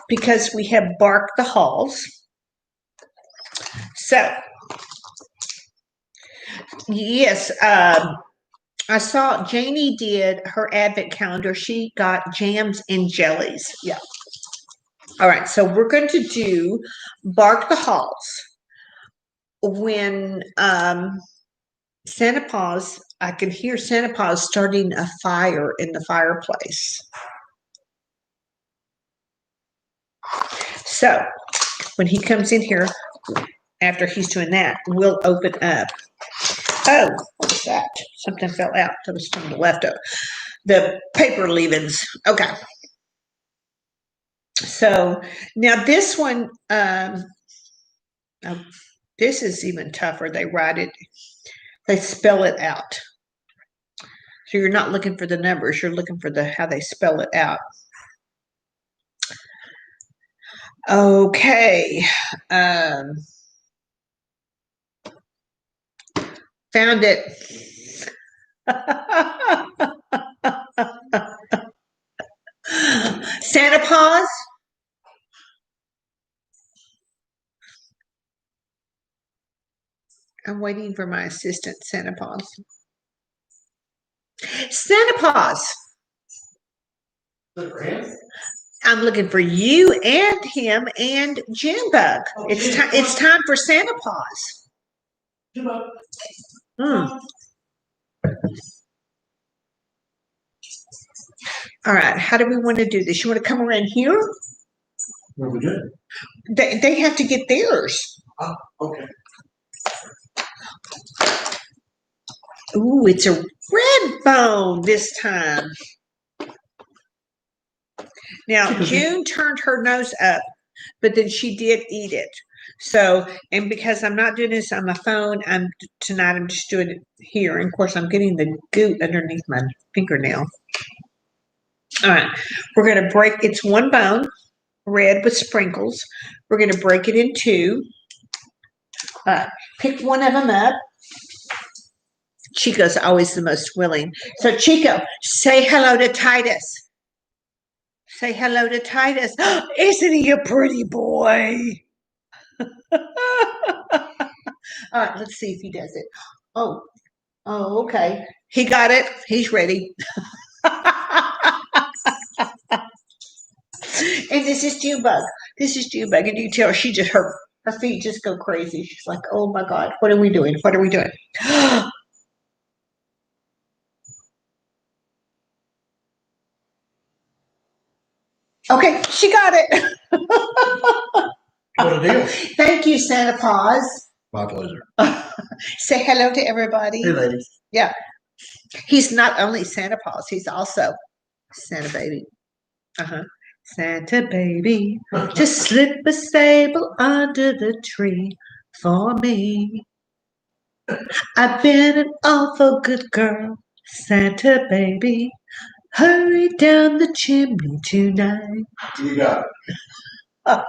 because we have barked the halls. So, yes, I saw Janie did her advent calendar. She got jams and jellies. Yeah. All right. So we're going to do bark the halls when Santa Paws. I can hear Santa Paws starting a fire in the fireplace. So when he comes in here, after he's doing that, we'll open up. Oh, what's that? Something fell out. That was from the leftover. The paper leavings. Okay. So now this one, oh, this is even tougher. They write it, they spell it out. So you're not looking for the numbers, you're looking for how they spell it out. Okay. Found it. Santa Paws. I'm waiting for my assistant, Santa Paws. Santa Paws. I'm looking for you and him and Junebug. It's time for Santa Paws. Mm. All right. How do we want to do this? You want to come around here? What are we doing? They have to get theirs. Oh, okay. Ooh, it's a red bone this time. Now, June turned her nose up, but then she did eat it. So, and because I'm not doing this on my phone, tonight I'm just doing it here. And of course, I'm getting the goot underneath my fingernail. All right, we're going to break. It's one bone, red with sprinkles. We're going to break it in two. Pick one of them up. Chico's always the most willing. So, Chico, say hello to Titus. Say hello to Titus. Isn't he a pretty boy? All right, let's see if he does it. Oh, okay. He got it. He's ready. And this is Junebug. This is Junebug. And you tell she just her feet just go crazy. She's like, oh my God, what are we doing? What are we doing? Okay, she got it. What a deal. Thank you, Santa Paws. My pleasure. Say hello to everybody. Hey, ladies. Yeah. He's not only Santa Paws, he's also Santa Baby. Santa Baby, just slip a sable under the tree for me. I've been an awful good girl, Santa Baby. Hurry down the chimney tonight. You got it.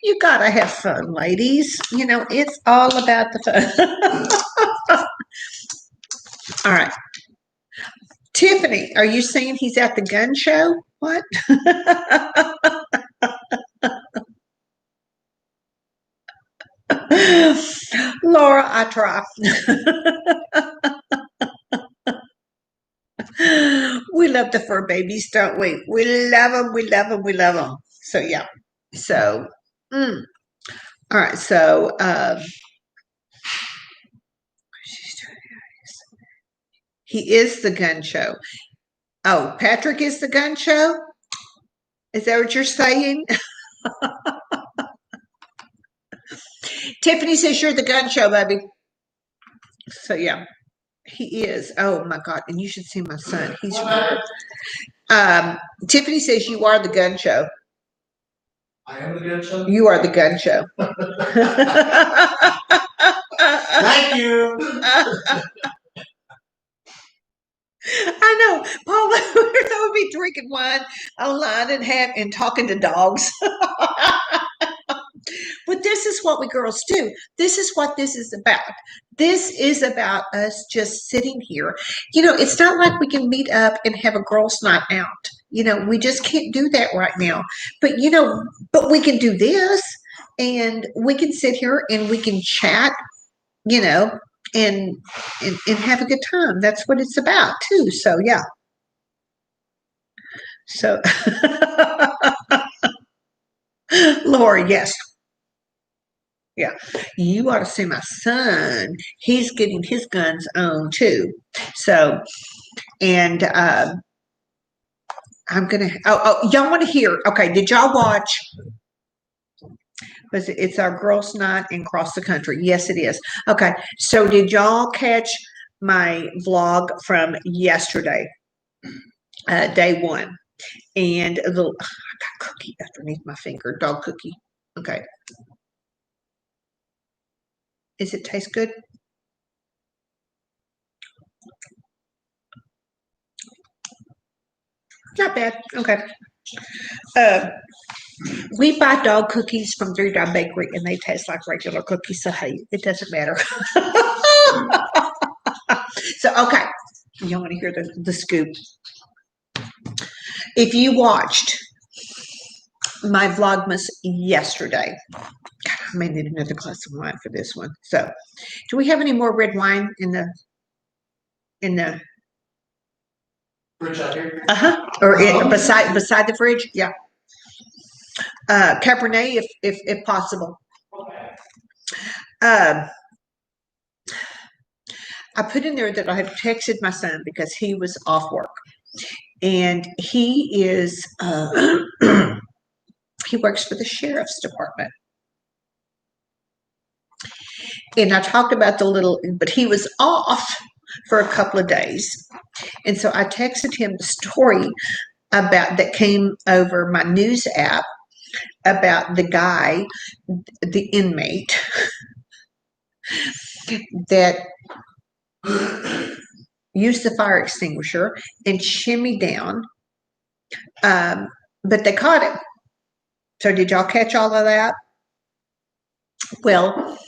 You gotta have fun, ladies. You know, it's all about the fun. All right. Tiffany, are you saying he's at the gun show? What? Laura, I try. We love the fur babies, don't we? We love them. We love them. We love them. So, yeah. So, all right. So, he is the gun show. Oh, Patrick is the gun show? Is that what you're saying? Tiffany says you're the gun show, baby. So, yeah. He is. Oh my God. And you should see my son. He's Tiffany says you are the gun show. I am the gun show? You are the gun show. Thank you. I know. Paula would be drinking wine online and talking to dogs. But this is what we girls do. This is what this is about. This is about us just sitting here. You know, it's not like we can meet up and have a girls' night out. You know, we just can't do that right now. But, you know, but we can do this and we can sit here and we can chat, you know, and have a good time. That's what it's about too. So, yeah. So, Laura, yes. Yeah, you ought to see my son. He's getting his guns on too. So, and I'm gonna. Oh, y'all want to hear? Okay, did y'all watch But it's our girls' night and cross the country. Yes, it is. Okay. So did y'all catch my vlog from yesterday, day one? And a little, I got cookie underneath my finger, dog cookie. Okay. Does it taste good? Not bad. Okay. We buy dog cookies from Three Dog Bakery and they taste like regular cookies. So, hey, it doesn't matter. So, okay. You want to hear the scoop? If you watched my Vlogmas yesterday, God, I may need another glass of wine for this one. So, do we have any more red wine in the Fridge out here? or beside the fridge? Yeah. Cabernet, if possible. Okay. I put in there that I had texted my son because he was off work, and he is he works for the sheriff's department. And I talked about but he was off for a couple of days. And so I texted him the story that came over my news app about the guy, the inmate, that used the fire extinguisher and shimmied down. But they caught him. So did y'all catch all of that? Well,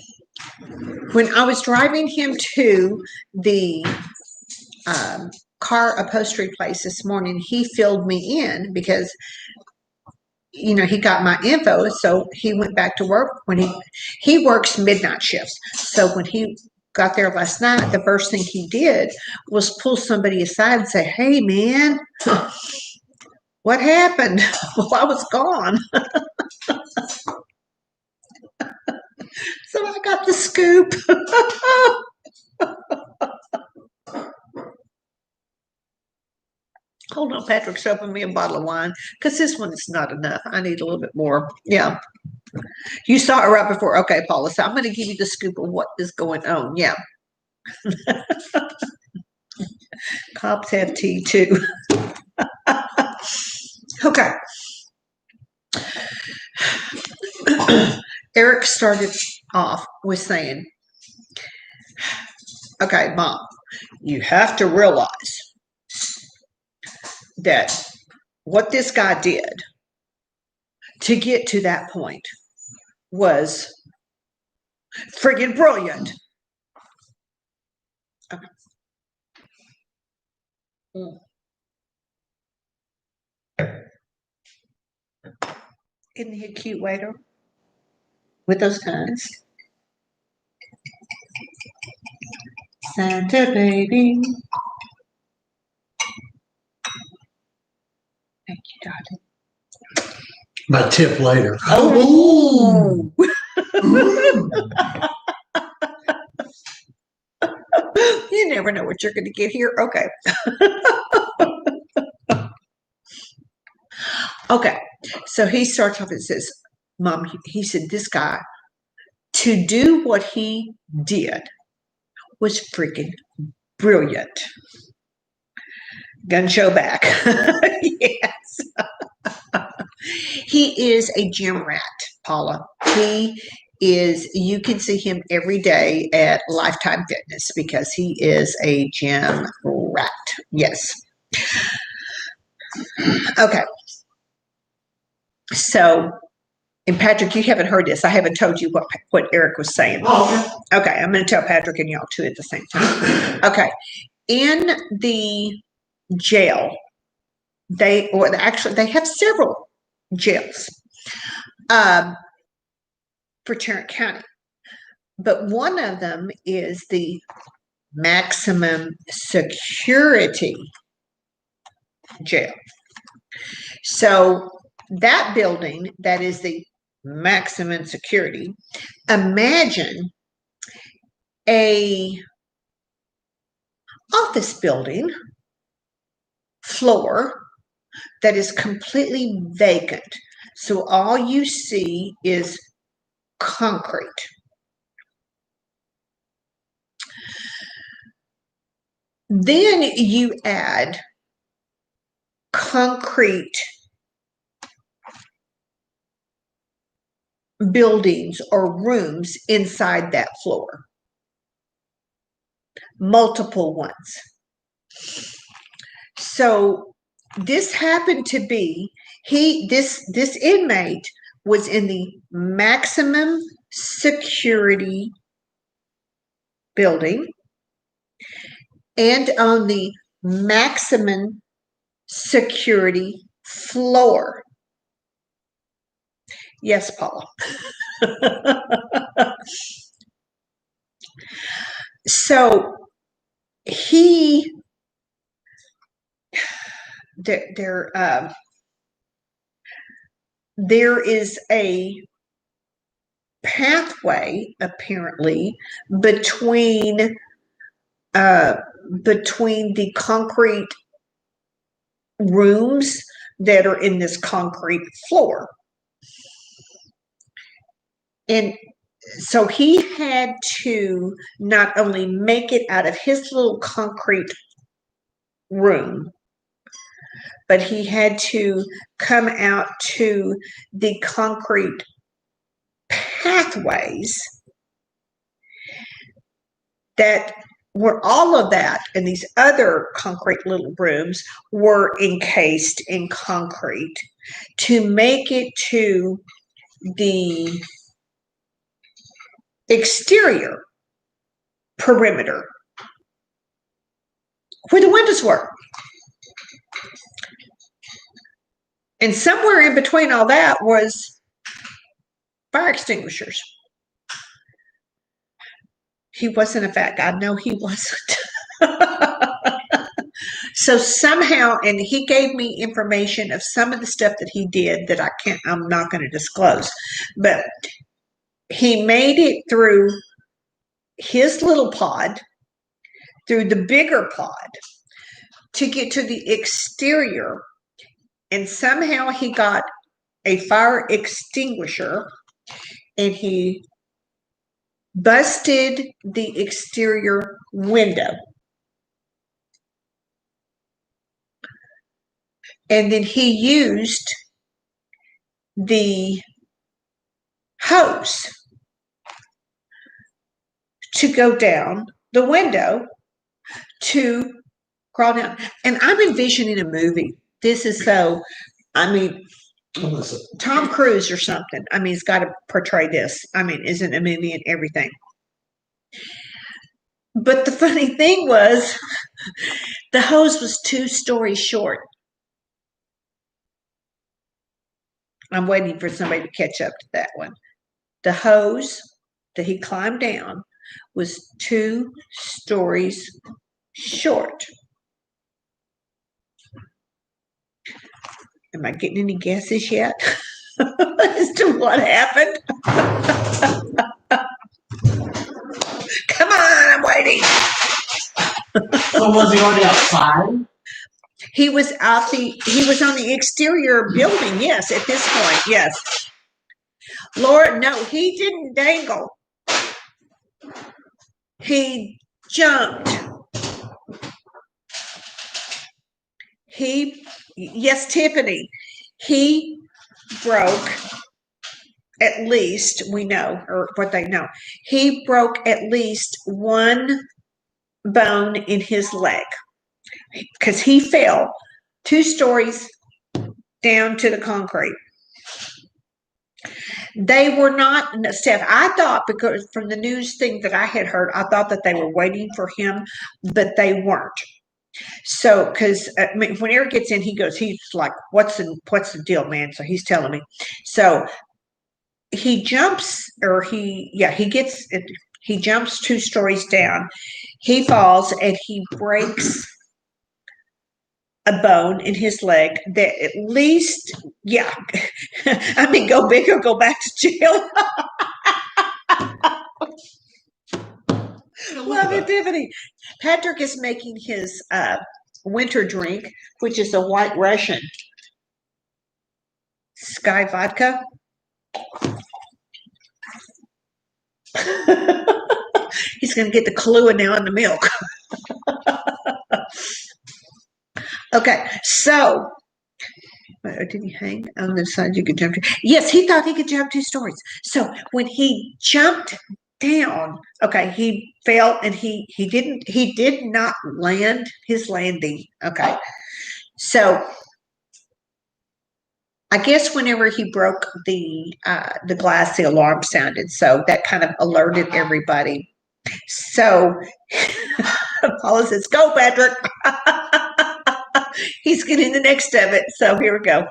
when I was driving him to the car upholstery place this morning, he filled me in because, you know, he got my info. So he went back to work when he works midnight shifts. So when he got there last night, the first thing he did was pull somebody aside and say, "Hey, man, what happened?" Well, I was gone. So I got the scoop. Hold on, Patrick's opened me a bottle of wine because this one is not enough. I need a little bit more. Yeah. You saw it right before. Okay, Paula. So I'm going to give you the scoop of what is going on. Yeah. Cops have tea too. Okay. Eric started off with saying, "Okay, Mom, you have to realize that what this guy did to get to that point was friggin' brilliant." Okay. Isn't he a cute waiter with those tongues? Santa baby. Thank you, darling. My tip later. Oh. You never know what you're going to get here. Okay. Okay. So he starts off and says, "Mom," he said, "this guy, to do what he did was freaking brilliant." Gun show back. Yes. He is a gym rat, Paula. He is, you can see him every day at Lifetime Fitness because he is a gym rat. Yes. Okay. So, and Patrick, you haven't heard this. I haven't told you what Eric was saying. Oh, okay. Okay, I'm going to tell Patrick and y'all too at the same time. Okay. In the jail, they have several jails for Tarrant County, but one of them is the maximum security jail. So that building, that is the maximum security. Imagine a office building floor that is completely vacant. So all you see is concrete. Then you add concrete buildings or rooms inside that floor. Multiple ones. So this happened to be this inmate was in the maximum security building and on the maximum security floor. Yes, Paula. So there is a pathway apparently between the concrete rooms that are in this concrete floor. And so he had to not only make it out of his little concrete room, but he had to come out to the concrete pathways that were all of that, and these other concrete little rooms were encased in concrete to make it to the exterior perimeter where the windows were. And somewhere in between all that was fire extinguishers. He wasn't a fat guy. No, he wasn't. So somehow, and he gave me information of some of the stuff that he did that I'm not going to disclose, but he made it through his little pod, through the bigger pod, to get to the exterior, and somehow he got a fire extinguisher and he busted the exterior window. And then he used the hose to go down the window to crawl down. And I'm envisioning a movie. This is so, Tom Cruise or something. He's got to portray this. Isn't a movie and everything. But the funny thing was, the hose was 2 stories short. I'm waiting for somebody to catch up to that one. The hose that he climbed down was 2 stories short. Am I getting any guesses yet as to what happened? Come on, I'm waiting. So was he already outside? He was on the exterior building, yes, at this point, yes. Lord, no, he didn't dangle. He jumped. Yes, Tiffany, he broke at least, we know, or what they know, he broke at least 1 bone in his leg because he fell 2 stories down to the concrete. They were not, Steph, I thought, because from the news thing that I had heard, I thought that they were waiting for him, but they weren't. So, because when Eric gets in, he's like, what's the deal, man? So he's telling me. So he jumps, he jumps 2 stories down. He falls and he breaks a bone in his leg that at least, go big or go back to jail. Love it, Tiffany. Patrick is making his winter drink, which is a White Russian Sky vodka. He's going to get the Kahlua now in the milk. Okay, so did he hang on the side you could jump to? Yes, he thought he could jump 2 stories. So when he jumped down, okay, he fell and he did not land his landing. Okay, so I guess whenever he broke the glass, the alarm sounded. So that kind of alerted everybody. So Paula says, "Go, Patrick." He's getting the next of it. So here we go.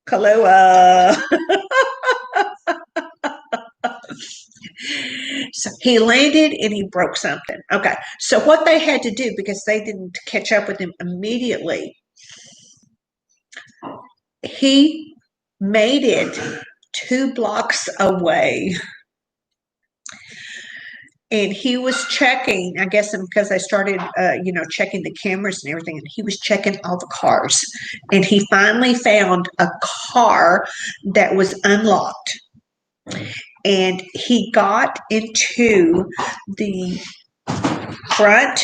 Kahlua. So he landed and he broke something. Okay. So what they had to do, because they didn't catch up with him immediately, he made it 2 blocks away. And he was checking, I guess, because I started, checking the cameras and everything, and he was checking all the cars. And he finally found a car that was unlocked. And he got into the front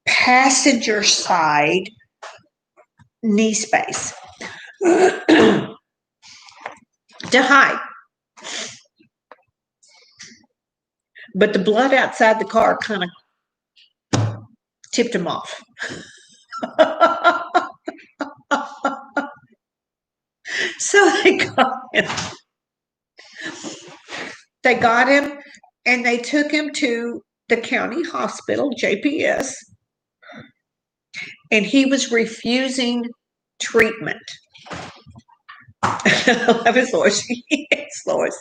passenger side knee space to hide. But the blood outside the car kind of tipped him off. So they got him. They got him and they took him to the county hospital, JPS, and he was refusing treatment. I love his voice. Yes, Lois.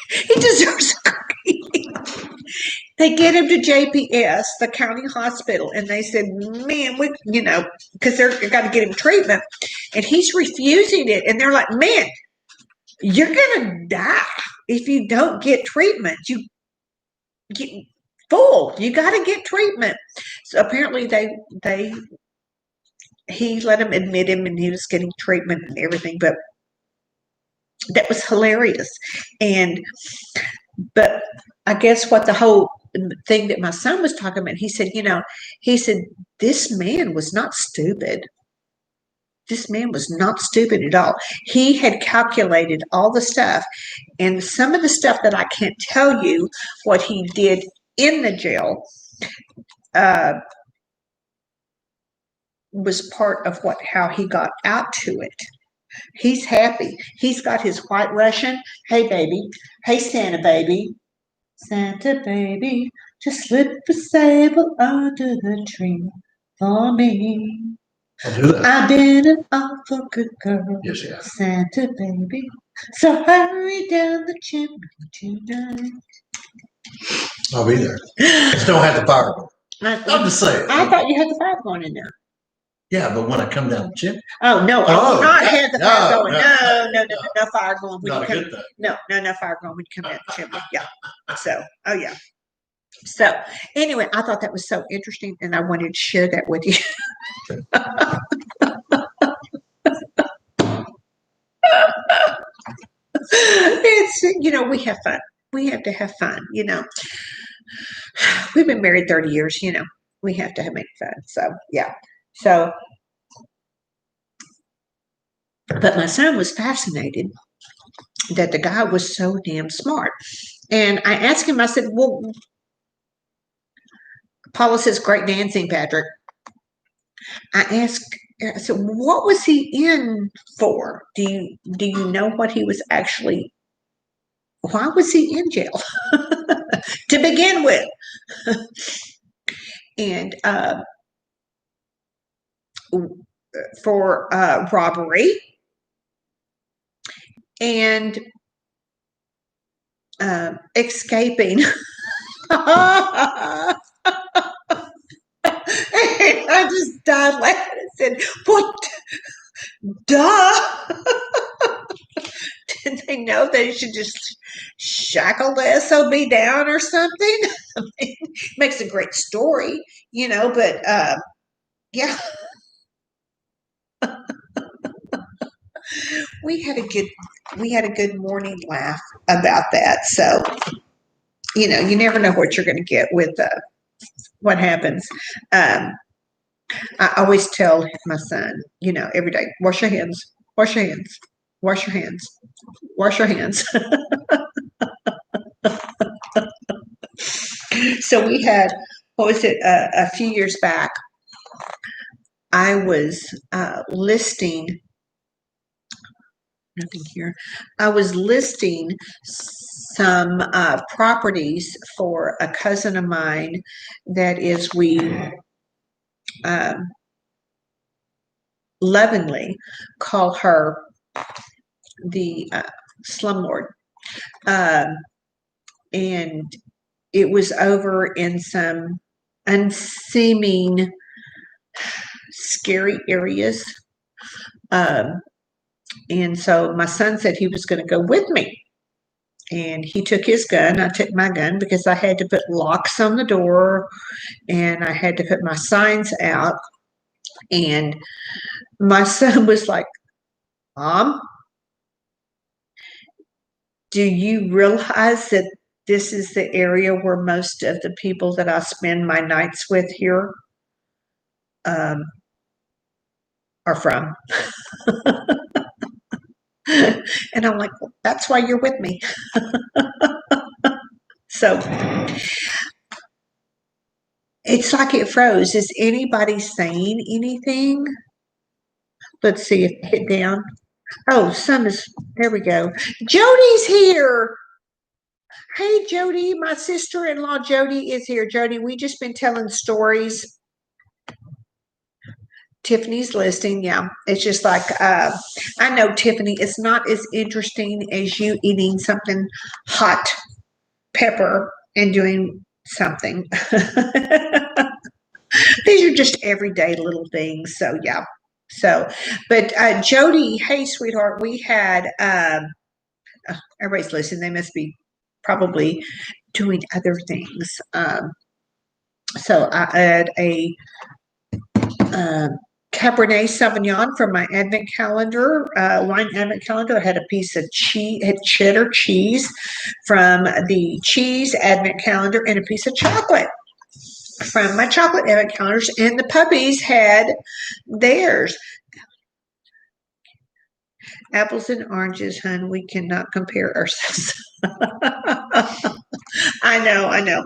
He deserves a cookie. They get him to JPS, the county hospital, and they said, "Man, because they're got to get him treatment," and he's refusing it. And they're like, "Man, you're gonna die if you don't get treatment. You get full. You got to get treatment." So apparently, he let him admit him, and he was getting treatment and everything, but that was hilarious. But I guess what the whole thing that my son was talking about, he said, this man was not stupid. This man was not stupid at all. He had calculated all the stuff, and some of the stuff that I can't tell you what he did in the jail was part of how he got out to it. He's happy. He's got his White Russian. Hey, baby. Hey, Santa baby. Santa baby, just slip a sable under the tree for me. I'll do that. I've been an awful good girl. Yes, yeah. Santa baby. So hurry down the chimney tonight. I'll be there. Just don't have the fire going. I'm just saying. I thought you had the fire going in there. Yeah, but when I come down the chimney. Oh, no, I will not have the fire going. No fire going. Not a good thing. No fire going when you come down the chimney. Yeah. So, yeah. So, anyway, I thought that was so interesting, and I wanted to share that with you. It's, we have fun. We have to have fun, We've been married 30 years, we have to make fun. So, yeah. So, but my son was fascinated that the guy was so damn smart. And I asked him, I said, well, Paula says, great dancing, Patrick. I said, what was he in for? Do you know what he was actually, why was he in jail to begin with? And for robbery and escaping. I just died laughing and said, "What? Duh." Did they know they should just shackle the SOB down or something? I mean, makes a great story, but yeah. we had a good morning laugh about that. So, you know, you never know what you're going to get with what happens. I always tell my son, you know, every day, wash your hands, wash your hands, wash your hands, wash your hands. So we had, what was it, a few years back, I was listing, nothing here, I was listing some properties for a cousin of mine that is, we lovingly call her the slumlord. And it was over in some unseeming, scary areas. And so my son said he was going to go with me. And he took his gun. I took my gun because I had to put locks on the door and I had to put my signs out. And my son was like, Mom, do you realize that this is the area where most of the people that I spend my nights with here are from? And I'm like, well, that's why you're with me. So it's like it froze. Is anybody saying anything? Let's see if hit down. Oh, there we go. Jody's here. Hey, Jody, my sister-in-law Jody is here. Jody, we just been telling stories. Tiffany's listing, yeah. It's just like, I know, Tiffany, it's not as interesting as you eating something hot pepper and doing something. These are just everyday little things. So, yeah. So, but Jody, hey, sweetheart, we had, everybody's listening. They must be probably doing other things. So I had a Cabernet Sauvignon from my Advent calendar, wine Advent calendar. I had a piece of cheese, had cheddar cheese from the cheese Advent calendar, and a piece of chocolate from my chocolate Advent calendars. And the puppies had theirs. Apples and oranges, hun. We cannot compare ourselves. I know.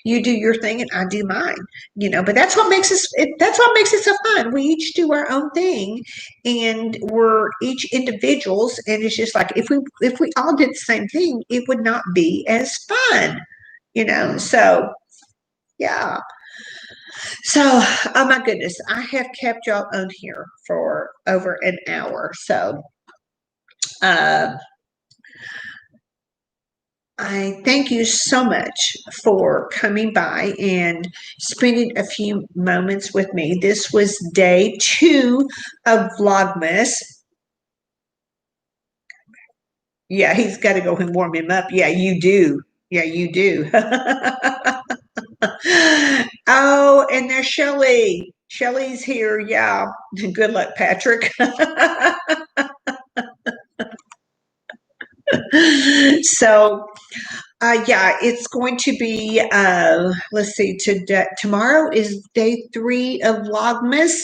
You do your thing and I do mine, you know, but that's what makes it so fun. We each do our own thing and we're each individuals. And it's just like, if we all did the same thing, it would not be as fun, you know? So yeah. So, oh my goodness, I have kept y'all on here for over an hour. So, I thank you so much for coming by and spending a few moments with me. This was day 2 of Vlogmas. Yeah, he's got to go and warm him up. Yeah, you do. Yeah, you do. Oh, and there's Shelly. Shelly's here. Yeah. Good luck, Patrick. So, yeah, it's going to be, let's see, tomorrow is day 3 of Vlogmas.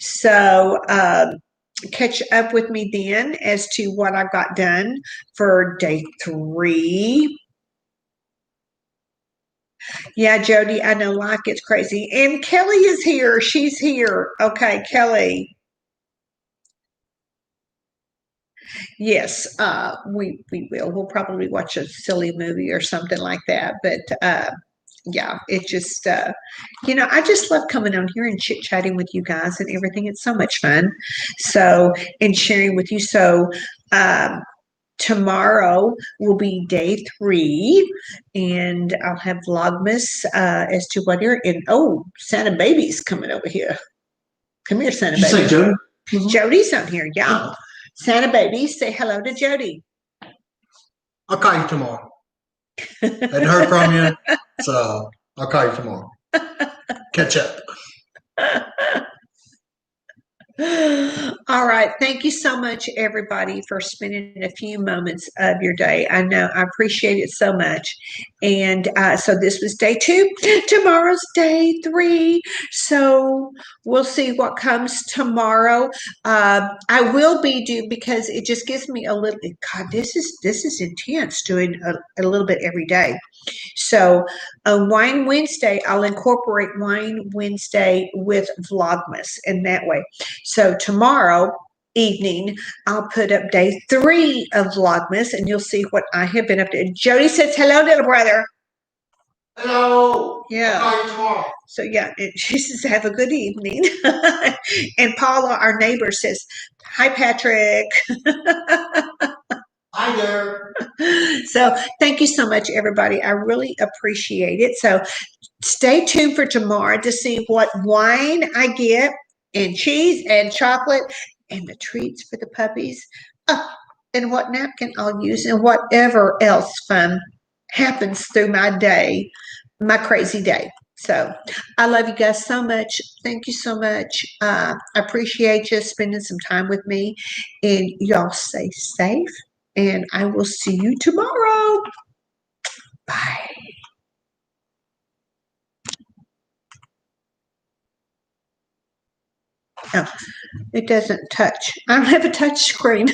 So, catch up with me then as to what I got done for day 3. Yeah, Jody, I know life gets crazy. And Kelly is here. She's here. Okay, Kelly. Yes, we will. We'll probably watch a silly movie or something like that. But yeah, it just you know, I just love coming on here and chit chatting with you guys and everything. It's so much fun. So, and sharing with you. So tomorrow will be day 3, and I'll have Vlogmas as to what you're in. Oh, Santa Baby's coming over here. Come here, Santa Baby. Say Jody? Jody's on here, yeah. Santa Baby, say hello to Jody. I'll call you tomorrow. Hadn't heard from you, so I'll call you tomorrow. Catch up. All right. Thank you so much, everybody, for spending a few moments of your day. I know I appreciate it so much. And so this was day 2. Tomorrow's day 3. So we'll see what comes tomorrow. I will be doing, because it just gives me a little. God, this is intense, doing a little bit every day. So on Wine Wednesday, I'll incorporate Wine Wednesday with Vlogmas in that way. So tomorrow evening, I'll put up day 3 of Vlogmas, and you'll see what I have been up to. Jody says, hello, little brother. Hello. Yeah. I'll call you tomorrow. So yeah, she says, have a good evening. And Paula, our neighbor, says, hi, Patrick. Hi there. So thank you so much, everybody. I really appreciate it. So stay tuned for tomorrow to see what wine I get, and cheese and chocolate and the treats for the puppies, and what napkin I'll use, and whatever else fun happens through my day, my crazy day. So I love you guys so much. Thank you so much. I appreciate you spending some time with me, and y'all stay safe, and I will see you tomorrow. Bye. Oh, it doesn't touch. I don't have a touch screen.